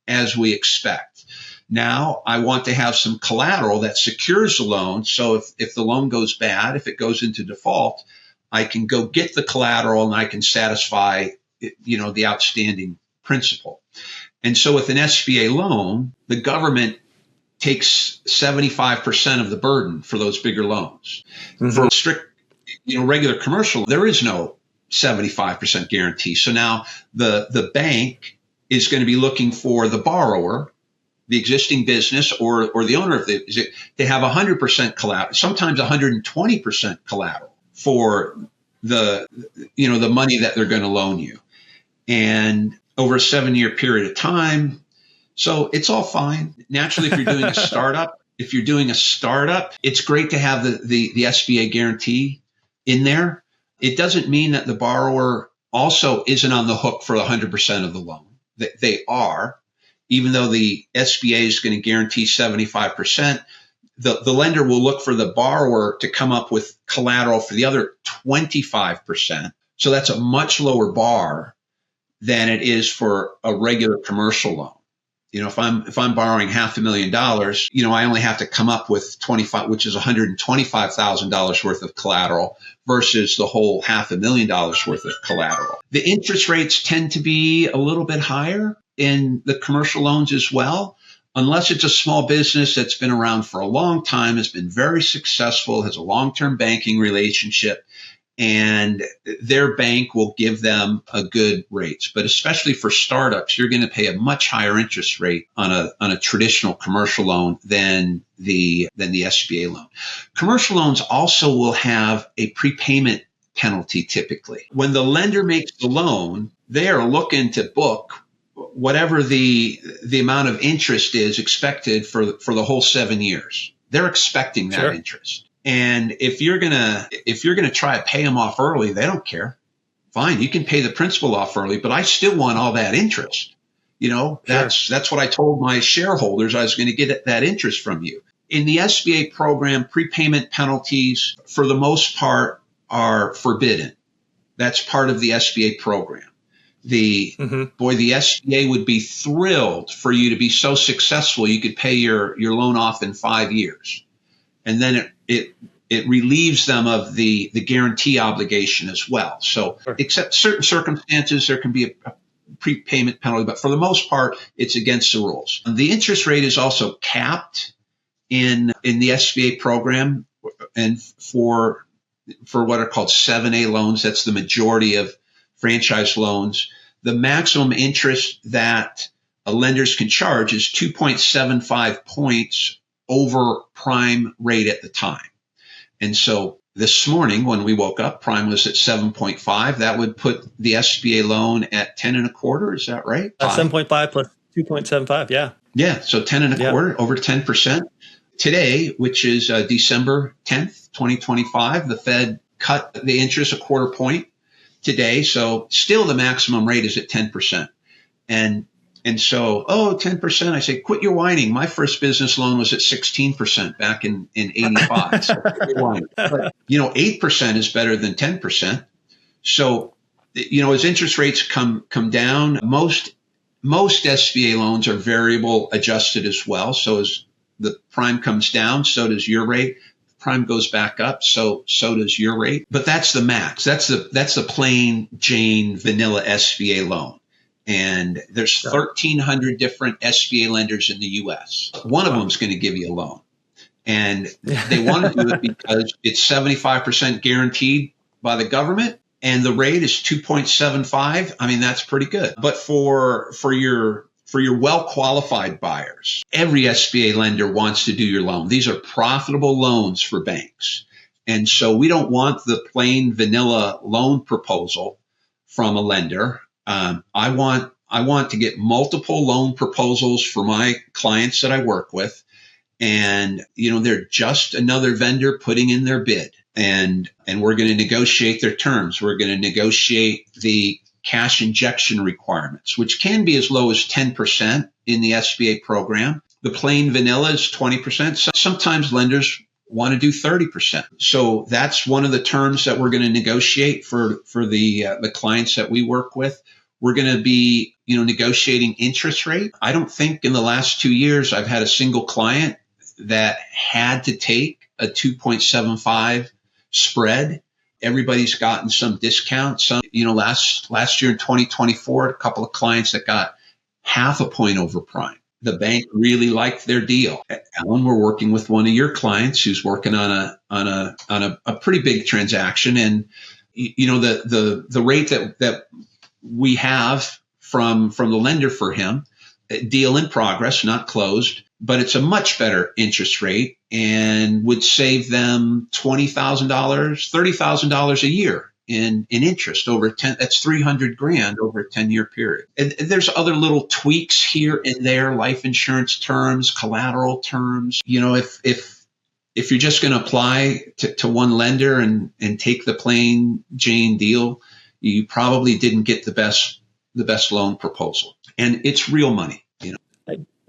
as we expect? Now I want to have some collateral that secures the loan. So if the loan goes bad, if it goes into default, I can go get the collateral and I can satisfy, the outstanding principal. And so with an SBA loan, the government takes 75% of the burden for those bigger loans. Mm-hmm. For strict, regular commercial, there is no 75% guarantee. So now the bank is going to be looking for the borrower the existing business or the owner of they have 100% collateral, sometimes 120% collateral for the money that they're going to loan you, and over a 7-year period of time. So it's all fine. Naturally, if you're doing a startup, it's great to have the SBA guarantee in there. It doesn't mean that the borrower also isn't on the hook for 100% of the loan. They are, even though the SBA is going to guarantee 75%, the lender will look for the borrower to come up with collateral for the other 25%. So that's a much lower bar than it is for a regular commercial loan. If I'm borrowing $500,000, I only have to come up with 25, which is $125,000 worth of collateral versus the whole $500,000 worth of collateral. The interest rates tend to be a little bit higher in the commercial loans as well, unless it's a small business that's been around for a long time, has been very successful, has a long-term banking relationship, and their bank will give them a good rate. But especially for startups, you're going to pay a much higher interest rate on a traditional commercial loan than the SBA loan. Commercial loans also will have a prepayment penalty typically. When the lender makes the loan, they are looking to book whatever the amount of interest is expected for the whole 7 years. They're expecting that interest. And if you're gonna try to pay them off early, they don't care. Fine, you can pay the principal off early, but I still want all that interest. That's what I told my shareholders. I was going to get that interest from you. In the SBA program, prepayment penalties, for the most part, are forbidden. That's part of the SBA program. The SBA would be thrilled for you to be so successful you could pay your loan off in 5 years. And then it relieves them of the guarantee obligation as well. So except certain circumstances, there can be a prepayment penalty, but for the most part, it's against the rules. The interest rate is also capped in the SBA program, and for what are called 7A loans, that's the majority of franchise loans. The maximum interest that lenders can charge is 2.75 points over prime rate at the time. And so this morning when we woke up, prime was at 7.5. That would put the SBA loan at 10 and a quarter. Is that right? 7.5 plus 2.75. Yeah. Yeah. So 10 and a quarter, over 10%. Today, which is December 10th, 2025, the Fed cut the interest a quarter point today. So still the maximum rate is at 10%. And so, 10%, I say, quit your whining. My first business loan was at 16% back in 85. So quit your whining. But, 8% is better than 10%. So, as interest rates come down, most SBA loans are variable adjusted as well. So as the prime comes down, so does your rate. Prime goes back up, so does your rate. But that's the max. That's the plain Jane vanilla SBA loan. And there's 1,300 different SBA lenders in the U.S. One of them is going to give you a loan. And they want to do it because it's 75% guaranteed by the government, and the rate is 2.75. I mean, that's pretty good. But for your well-qualified buyers, every SBA lender wants to do your loan. These are profitable loans for banks. And so we don't want the plain vanilla loan proposal from a lender. I want to get multiple loan proposals for my clients that I work with. And, they're just another vendor putting in their bid, and we're going to negotiate their terms. We're going to negotiate the cash injection requirements, which can be as low as 10% in the SBA program. The plain vanilla is 20%. So sometimes lenders want to do 30%. So that's one of the terms that we're going to negotiate for the clients that we work with. We're going to be, negotiating interest rate. I don't think in the last 2 years I've had a single client that had to take a 2.75 spread. Everybody's gotten some discount. Some, last year in 2024, a couple of clients that got half a point over prime. The bank really liked their deal. Alan, we're working with one of your clients who's working on a pretty big transaction, and the rate that we have from the lender for him deal in progress, not closed, but it's a much better interest rate and would save them $20,000, $30,000 a year in interest over 10. That's 300 grand over a 10-year period. And there's other little tweaks here and there, life insurance terms, collateral terms. If you're just going to apply to one lender and take the plain Jane deal, you probably didn't get the best loan proposal. And it's real money.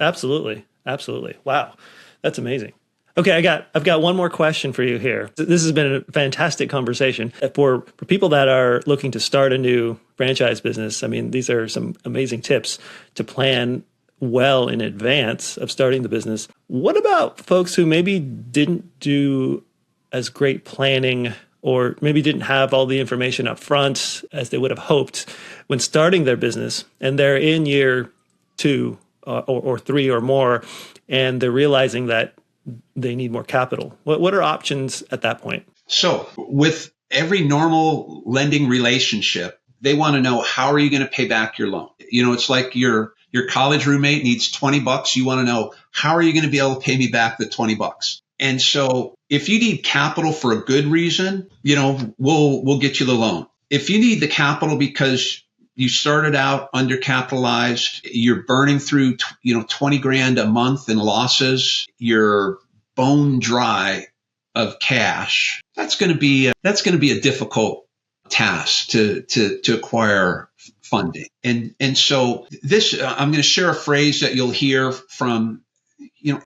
Absolutely. Absolutely. Wow. That's amazing. Okay, I've got one more question for you here. This has been a fantastic conversation. For people that are looking to start a new franchise business, I mean, these are some amazing tips to plan well in advance of starting the business. What about folks who maybe didn't do as great planning or maybe didn't have all the information up front as they would have hoped when starting their business, and they're in year 2 or 3 or more, and they're realizing that they need more capital? What are options at that point? So with every normal lending relationship, they want to know, how are you going to pay back your loan? It's like your college roommate needs $20. You want to know, how are you going to be able to pay me back the $20? And so if you need capital for a good reason, we'll get you the loan. If you need the capital because you started out undercapitalized, you're burning through 20 grand a month in losses, you're bone dry of cash, that's going to be a difficult task to acquire funding. And so this, I'm going to share a phrase that you'll hear from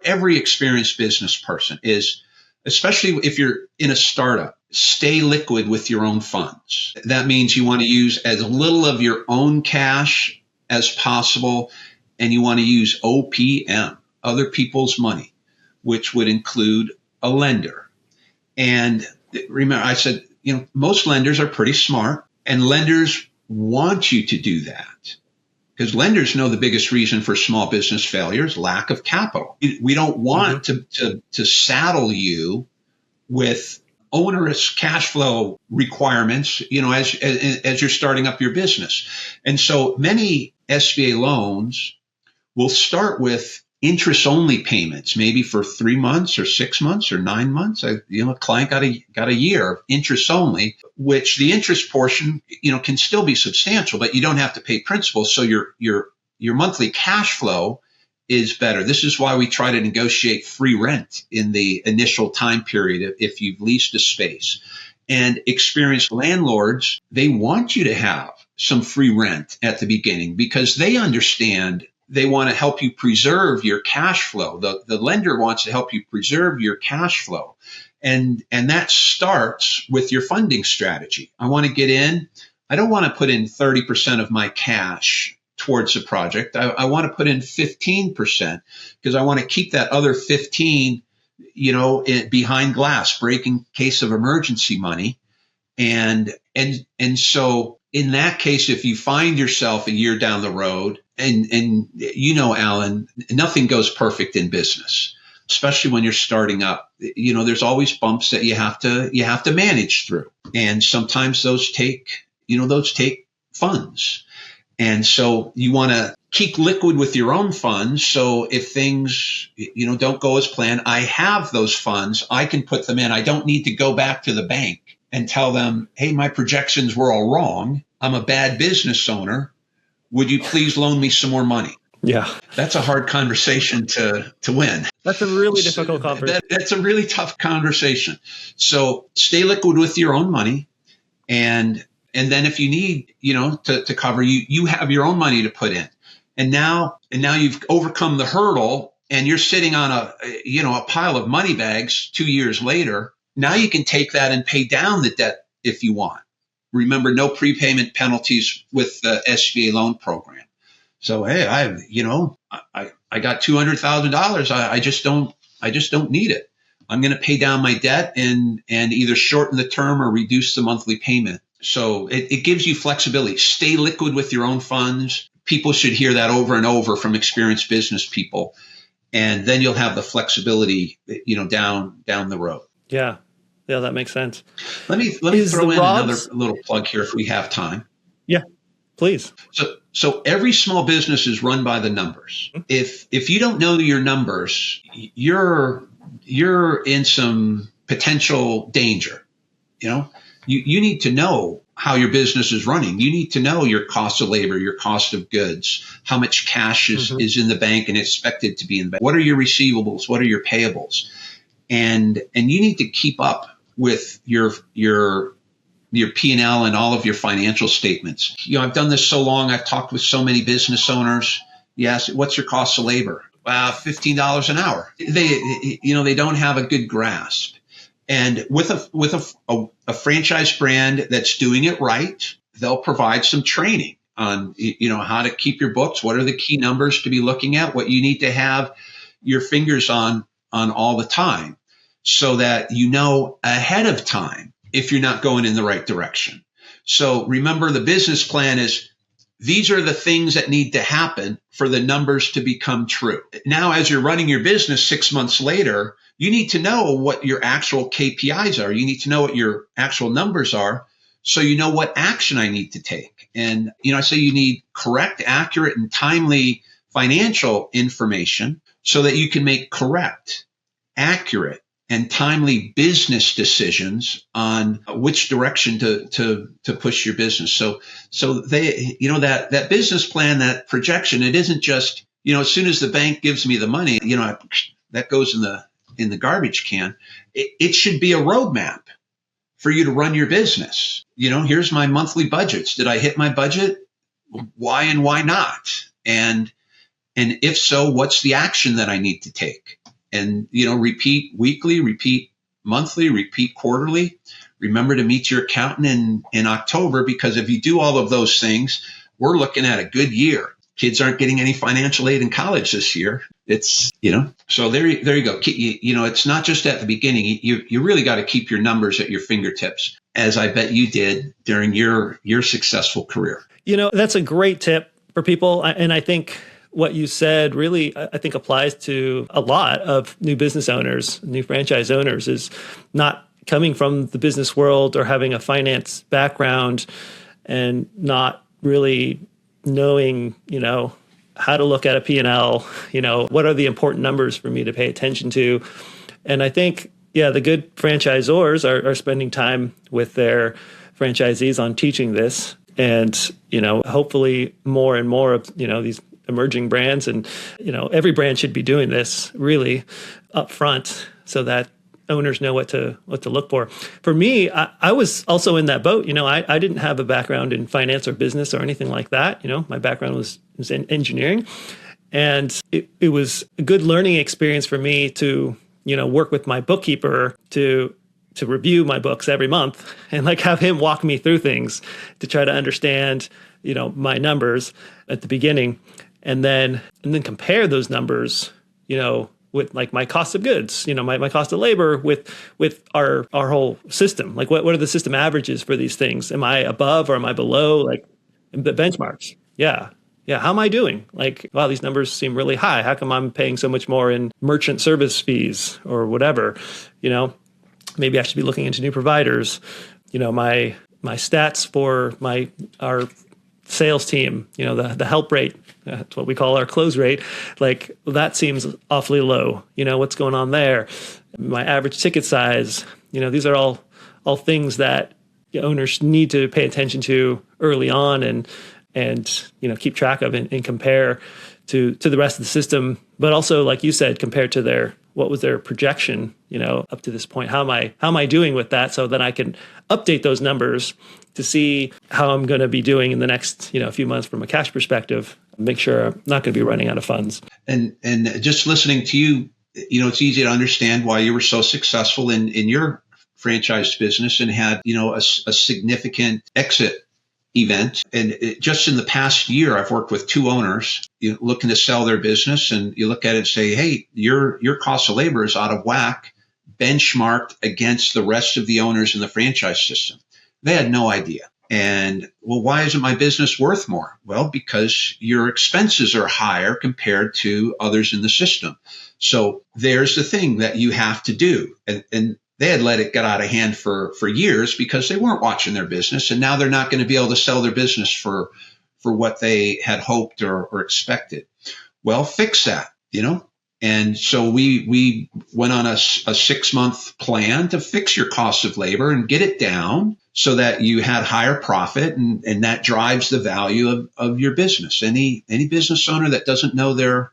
every experienced business person is, especially if you're in a startup, stay liquid with your own funds. That means you want to use as little of your own cash as possible, and you want to use OPM, other people's money, which would include a lender. And remember, I said, most lenders are pretty smart, and lenders want you to do that, because lenders know the biggest reason for small business failure is lack of capital. We don't want to saddle you with onerous cash flow requirements, as you're starting up your business. And so many SBA loans will start with interest-only payments, maybe for 3 months or 6 months or 9 months. A client got a year of interest only, which the interest portion, can still be substantial, but you don't have to pay principal. So your monthly cash flow is better. This is why we try to negotiate free rent in the initial time period if you've leased a space. And experienced landlords, they want you to have some free rent at the beginning because they understand they want to help you preserve your cash flow. The lender wants to help you preserve your cash flow. And that starts with your funding strategy. I want to get in. I don't want to put in 30% of my cash towards the project. I want to put in 15% because I want to keep that other 15, behind glass, break in case of emergency money. And so in that case, if you find yourself a year down the road, and Alan, nothing goes perfect in business, especially when you're starting up. There's always bumps that you have to manage through, and sometimes those take funds. And so you want to keep liquid with your own funds. So if things, don't go as planned, I have those funds. I can put them in. I don't need to go back to the bank and tell them, hey, my projections were all wrong. I'm a bad business owner. Would you please loan me some more money? Yeah. That's a hard conversation to win. That's a really difficult conversation. That's a really tough conversation. So stay liquid with your own money. And then if you need, to cover, you have your own money to put in. And now you've overcome the hurdle and you're sitting on a pile of money bags 2 years later. Now you can take that and pay down the debt if you want. Remember, no prepayment penalties with the SBA loan program. So, hey, I got $200,000. I just don't need it. I'm going to pay down my debt and either shorten the term or reduce the monthly payment. So it gives you flexibility. Stay liquid with your own funds. People should hear that over and over from experienced business people. And then you'll have the flexibility, down the road. Yeah. Yeah, that makes sense. Let me throw in another little plug here if we have time. Yeah, please. So every small business is run by the numbers. If you don't know your numbers, you're in some potential danger. You need to know how your business is running. You need to know your cost of labor, your cost of goods, how much cash is in the bank and expected to be in the bank. What are your receivables? What are your payables? And you need to keep up with your P&L and all of your financial statements. I've done this so long. I've talked with so many business owners. Yes, what's your cost of labor? $15 an hour. They don't have a good grasp. And with a franchise brand that's doing it right, they'll provide some training on how to keep your books. What are the key numbers to be looking at? What you need to have your fingers on all the time, so that ahead of time if you're not going in the right direction. So remember, the business plan is, these are the things that need to happen for the numbers to become true. Now, as you're running your business 6 months later, you need to know what your actual KPIs are. You need to know what your actual numbers are, so you know what action I need to take. And, I say you need correct, accurate, and timely financial information so that you can make correct, accurate, and timely business decisions on which direction to push your business. So they, that business plan, that projection, it isn't just, as soon as the bank gives me the money, that goes in the garbage can. It should be a roadmap for you to run your business. Here's my monthly budgets. Did I hit my budget? Why and why not? And if so, what's the action that I need to take? And, repeat weekly, repeat monthly, repeat quarterly. Remember to meet your accountant in October, because if you do all of those things, we're looking at a good year. Kids aren't getting any financial aid in college this year. It's, so there you go. It's not just at the beginning. You really got to keep your numbers at your fingertips, as I bet you did during your successful career. That's a great tip for people. And I think what you said really, I think, applies to a lot of new business owners, new franchise owners, is not coming from the business world or having a finance background and not really knowing, how to look at a P&L, what are the important numbers for me to pay attention to. And I think, the good franchisors are spending time with their franchisees on teaching this. And, hopefully more and more of, these emerging brands, and every brand should be doing this really up front, so that owners know what to look for. For me, I was also in that boat. I didn't have a background in finance or business or anything like that. My background was in engineering, and it was a good learning experience for me to work with my bookkeeper to review my books every month and have him walk me through things to try to understand my numbers at the beginning. And then compare those numbers, with my cost of goods, my cost of labor with our whole system. What are the system averages for these things? Am I above or am I below the benchmarks? Yeah. How am I doing? Wow, these numbers seem really high. How come I'm paying so much more in merchant service fees or whatever? Maybe I should be looking into new providers. My stats for our sales team, the help rate, that's what we call our close rate. That seems awfully low. What's going on there? My average ticket size, these are all things that owners need to pay attention to early on and keep track of and compare to the rest of the system. But also, like you said, compared to what was their projection, up to this point. How am I doing with that? So then I can update those numbers to see how I'm going to be doing in the next, few months from a cash perspective. Make sure I'm not going to be running out of funds. And just listening to you, it's easy to understand why you were so successful in your franchise business and had, a significant exit event. And just in the past year, I've worked with two owners looking to sell their business, and you look at it and say, hey, your cost of labor is out of whack, benchmarked against the rest of the owners in the franchise system. They had no idea. And, well, why isn't my business worth more? Well, because your expenses are higher compared to others in the system. So there's the thing that you have to do. And they had let it get out of hand for years because they weren't watching their business. And now they're not going to be able to sell their business for for what they had hoped or expected. Well, fix that, And so we went on a 6-month plan to fix your cost of labor and get it down so that you had higher profit, and that drives the value of your business. Any business owner that doesn't know their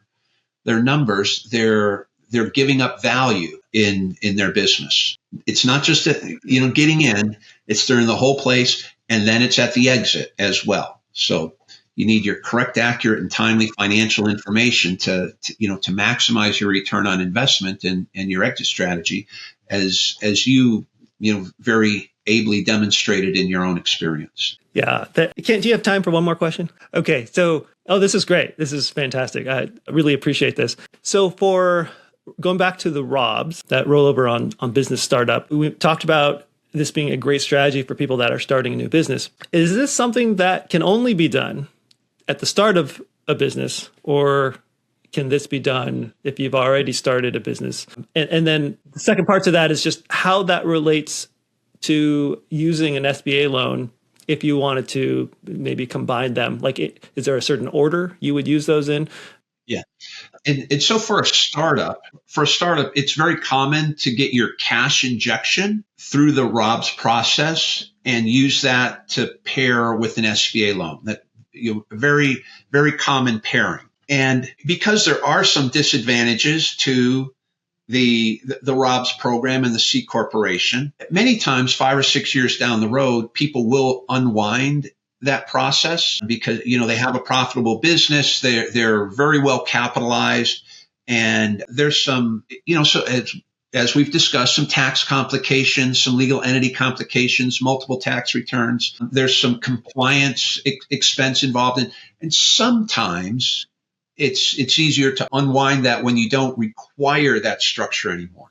numbers, they're giving up value in their business. It's not just getting in, it's during the whole place, and then it's at the exit as well. So you need your correct, accurate, and timely financial information to maximize your return on investment and your exit strategy, as you very ably demonstrated in your own experience. Yeah. Kent, do you have time for one more question? Okay. So, this is great. This is fantastic. I really appreciate this. So for going back to the ROBs, that rollover on business startup, we talked about this being a great strategy for people that are starting a new business. Is this something that can only be done at the start of a business, or can this be done if you've already started a business? And then the second part to that is just how that relates to using an SBA loan if you wanted to maybe combine them. Like, is there a certain order you would use those in? Yeah. And so for a startup, it's very common to get your cash injection through the ROBS process and use that to pair with an SBA loan. That very, very common pairing. And because there are some disadvantages to the ROBS program and the C corporation, many times 5 or 6 years down the road, people will unwind that process because they have a profitable business, they're very well capitalized, and there's some so as we've discussed, some tax complications, some legal entity complications, multiple tax returns. There's some compliance expense involved in, and sometimes it's easier to unwind that when you don't require that structure anymore.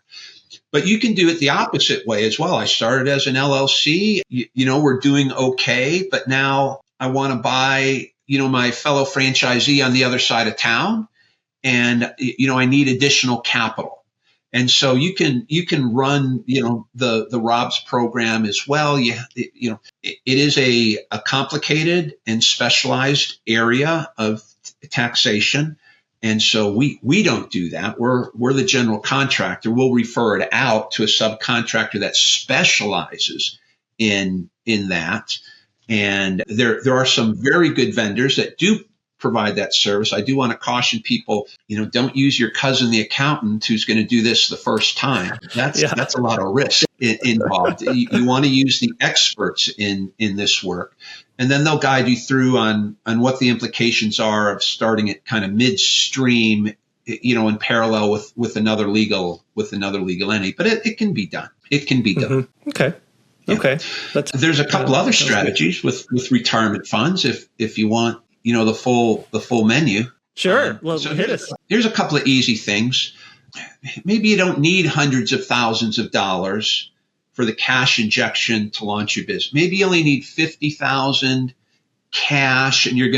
But you can do it the opposite way as well. I started as an LLC. We're doing okay, but now I want to buy, my fellow franchisee on the other side of town, and I need additional capital. And so you can run, the ROBS program as well. It is a complicated and specialized area of taxation. And so we don't do that. We're the general contractor. We'll refer it out to a subcontractor that specializes in that. And there are some very good vendors that do provide that service. I do want to caution people, don't use your cousin, the accountant, who's going to do this the first time. That's a lot of risk involved. You want to use the experts in this work, and then they'll guide you through on what the implications are of starting it kind of midstream, in parallel with another legal entity. But it can be done. It can be done. Mm-hmm. Okay. Yeah. Okay. There's a couple other strategies with retirement funds if you want the full menu. Sure. Well, so hit us. Here's a couple of easy things. Maybe you don't need hundreds of thousands of dollars for the cash injection to launch your business. Maybe you only need $50,000 cash, and you're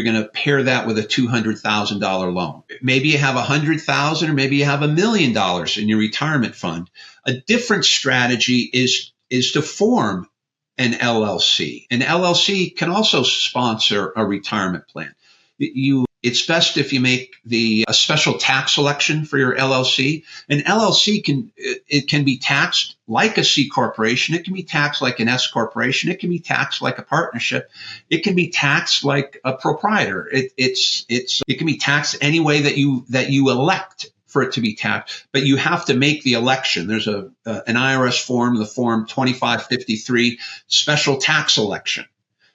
gonna pair that with a $200,000 loan. Maybe you have $100,000, or maybe you have $1 million in your retirement fund. A different strategy is to form an LLC. An LLC can also sponsor a retirement plan. It's best if you make a special tax election for your LLC. An LLC can be taxed like a C corporation. It can be taxed like an S corporation. It can be taxed like a partnership. It can be taxed like a proprietor. It can be taxed any way that you elect for it to be taxed, but you have to make the election. There's an IRS form, the form 2553, special tax election.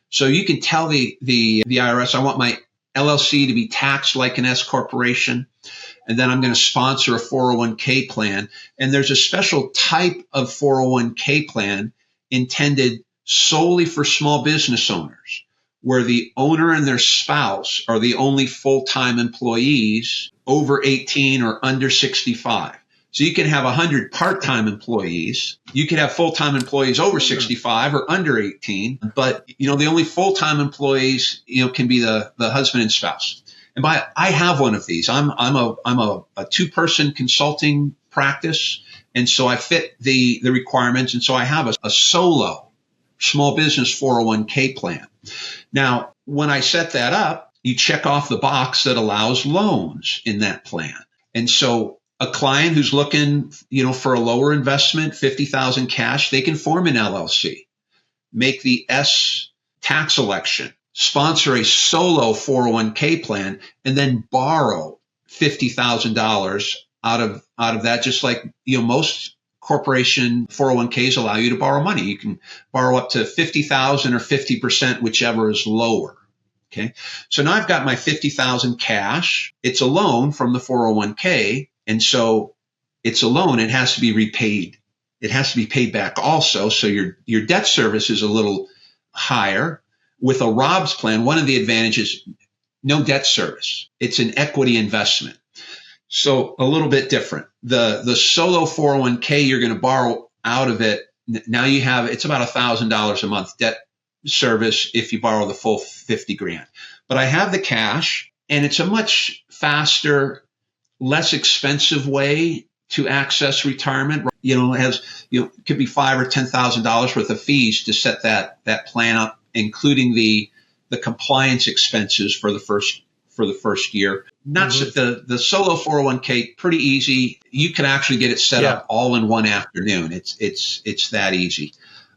So you can tell the IRS, I want my LLC to be taxed like an S corporation, and then I'm going to sponsor a 401k plan. And there's a special type of 401k plan intended solely for small business owners, where the owner and their spouse are the only full-time employees over 18 or under 65. So you can have 100 part-time employees. You can have full-time employees over 65 or under 18, but the only full-time employees can be the husband and spouse. And I have one of these. I'm a two-person consulting practice, and so I fit the requirements, and so I have a solo small business 401k plan. Now, when I set that up, you check off the box that allows loans in that plan. And so a client who's looking, for a lower investment, 50,000 cash, they can form an LLC, make the S tax election, sponsor a solo 401k plan, and then borrow $50,000 out of that, just like, most corporation 401ks allow you to borrow money. You can borrow up to 50,000 or 50%, whichever is lower. Okay. So now I've got my 50,000 cash. It's a loan from the 401k. And so it's a loan. It has to be repaid. It has to be paid back also. So your debt service is a little higher. With a ROBS plan, one of the advantages, no debt service. It's an equity investment. So a little bit different. The solo 401k, you're going to borrow out of it. Now it's about $1,000 a month debt service if you borrow the full 50 grand. But I have the cash, and it's a much faster, less expensive way to access retirement. It could be $5,000 or $10,000 worth of fees to set that plan up, including the compliance expenses for the first year. Not the solo 401k, pretty easy. You can actually get it set up all in one afternoon. It's that easy.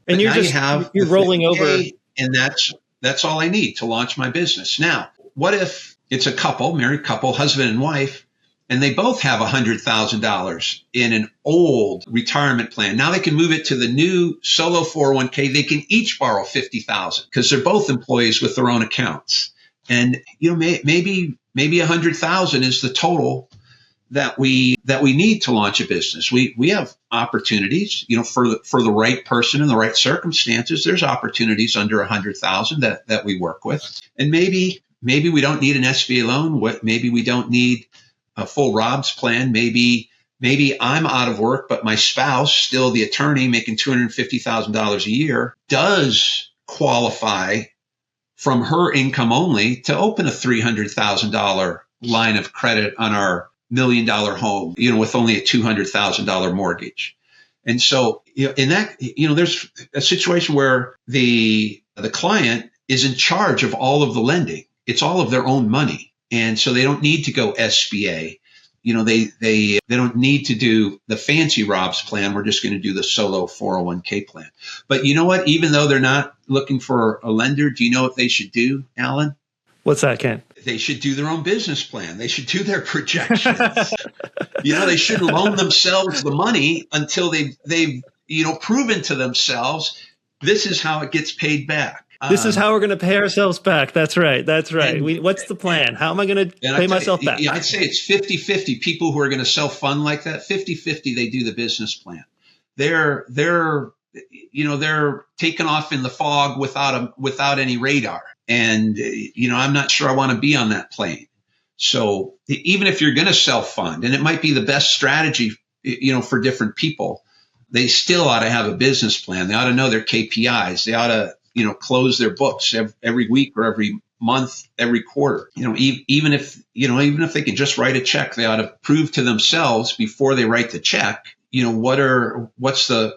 And you're rolling over, and that's all I need to launch my business. Now, what if it's a couple, married couple, husband and wife, and they both have $100,000 in an old retirement plan? Now they can move it to the new solo 401k. They can each borrow $50,000 because they're both employees with their own accounts. And maybe 100,000 is the total that we need to launch a business. We have opportunities, for the right person in the right circumstances. There's opportunities under 100,000 that we work with. And maybe we don't need an SBA loan. Maybe we don't need a full ROBS plan. Maybe I'm out of work, but my spouse, still the attorney making $250,000 a year, does qualify from her income only to open a $300,000 line of credit on our $1 million home, with only a $200,000 mortgage. And so, in that, there's a situation where the client is in charge of all of the lending. It's all of their own money. And so they don't need to go SBA. They don't need to do the fancy ROBS plan. We're just going to do the solo 401k plan. But you know what? Even though they're not looking for a lender, do you know what they should do, Alan? What's that, Ken? They should do their own business plan. They should do their projections. They shouldn't loan themselves the money until they've proven to themselves this is how it gets paid back. This is how we're going to pay ourselves back. That's right. What's the plan? How am I going to pay myself back? Yeah, I'd say it's 50-50. People who are going to self-fund like that, 50-50, they do the business plan. They're taken off in the fog without any radar. And, I'm not sure I want to be on that plane. So even if you're going to self-fund, and it might be the best strategy, for different people, they still ought to have a business plan. They ought to know their KPIs. They ought to, close their books every week or every month, every quarter. Even if they can just write a check, they ought to prove to themselves before they write the check, what's the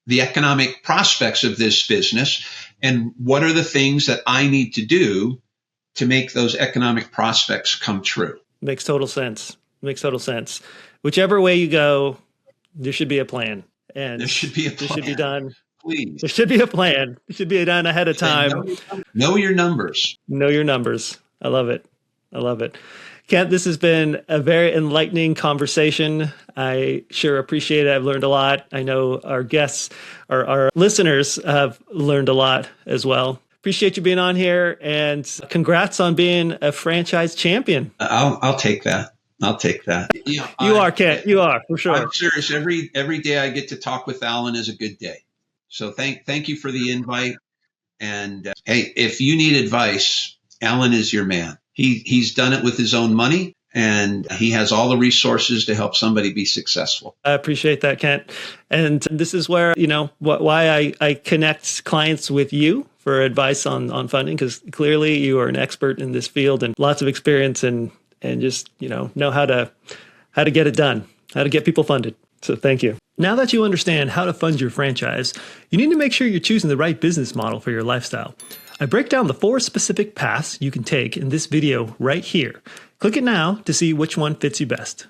economic prospects of this business, and what are the things that I need to do to make those economic prospects come true. Makes total sense. Whichever way you go, there should be a plan. And there should be a plan. This should be done. Please. There should be a plan. It should be done ahead of time. Know your numbers. Know your numbers. I love it. Kent, this has been a very enlightening conversation. I sure appreciate it. I've learned a lot. I know our guests, our listeners have learned a lot as well. Appreciate you being on here, and congrats on being a franchise champion. I'll take that. You are, Kent. You are, for sure. I'm serious. Every day I get to talk with Alan is a good day. So thank you for the invite. And hey, if you need advice, Alan is your man. He's done it with his own money, and he has all the resources to help somebody be successful. I appreciate that, Kent. And this is where, why I connect clients with you for advice on funding, because clearly you are an expert in this field and lots of experience and just, know how to get it done, how to get people funded. So thank you. Now that you understand how to fund your franchise, you need to make sure you're choosing the right business model for your lifestyle. I break down the 4 specific paths you can take in this video right here. Click it now to see which one fits you best.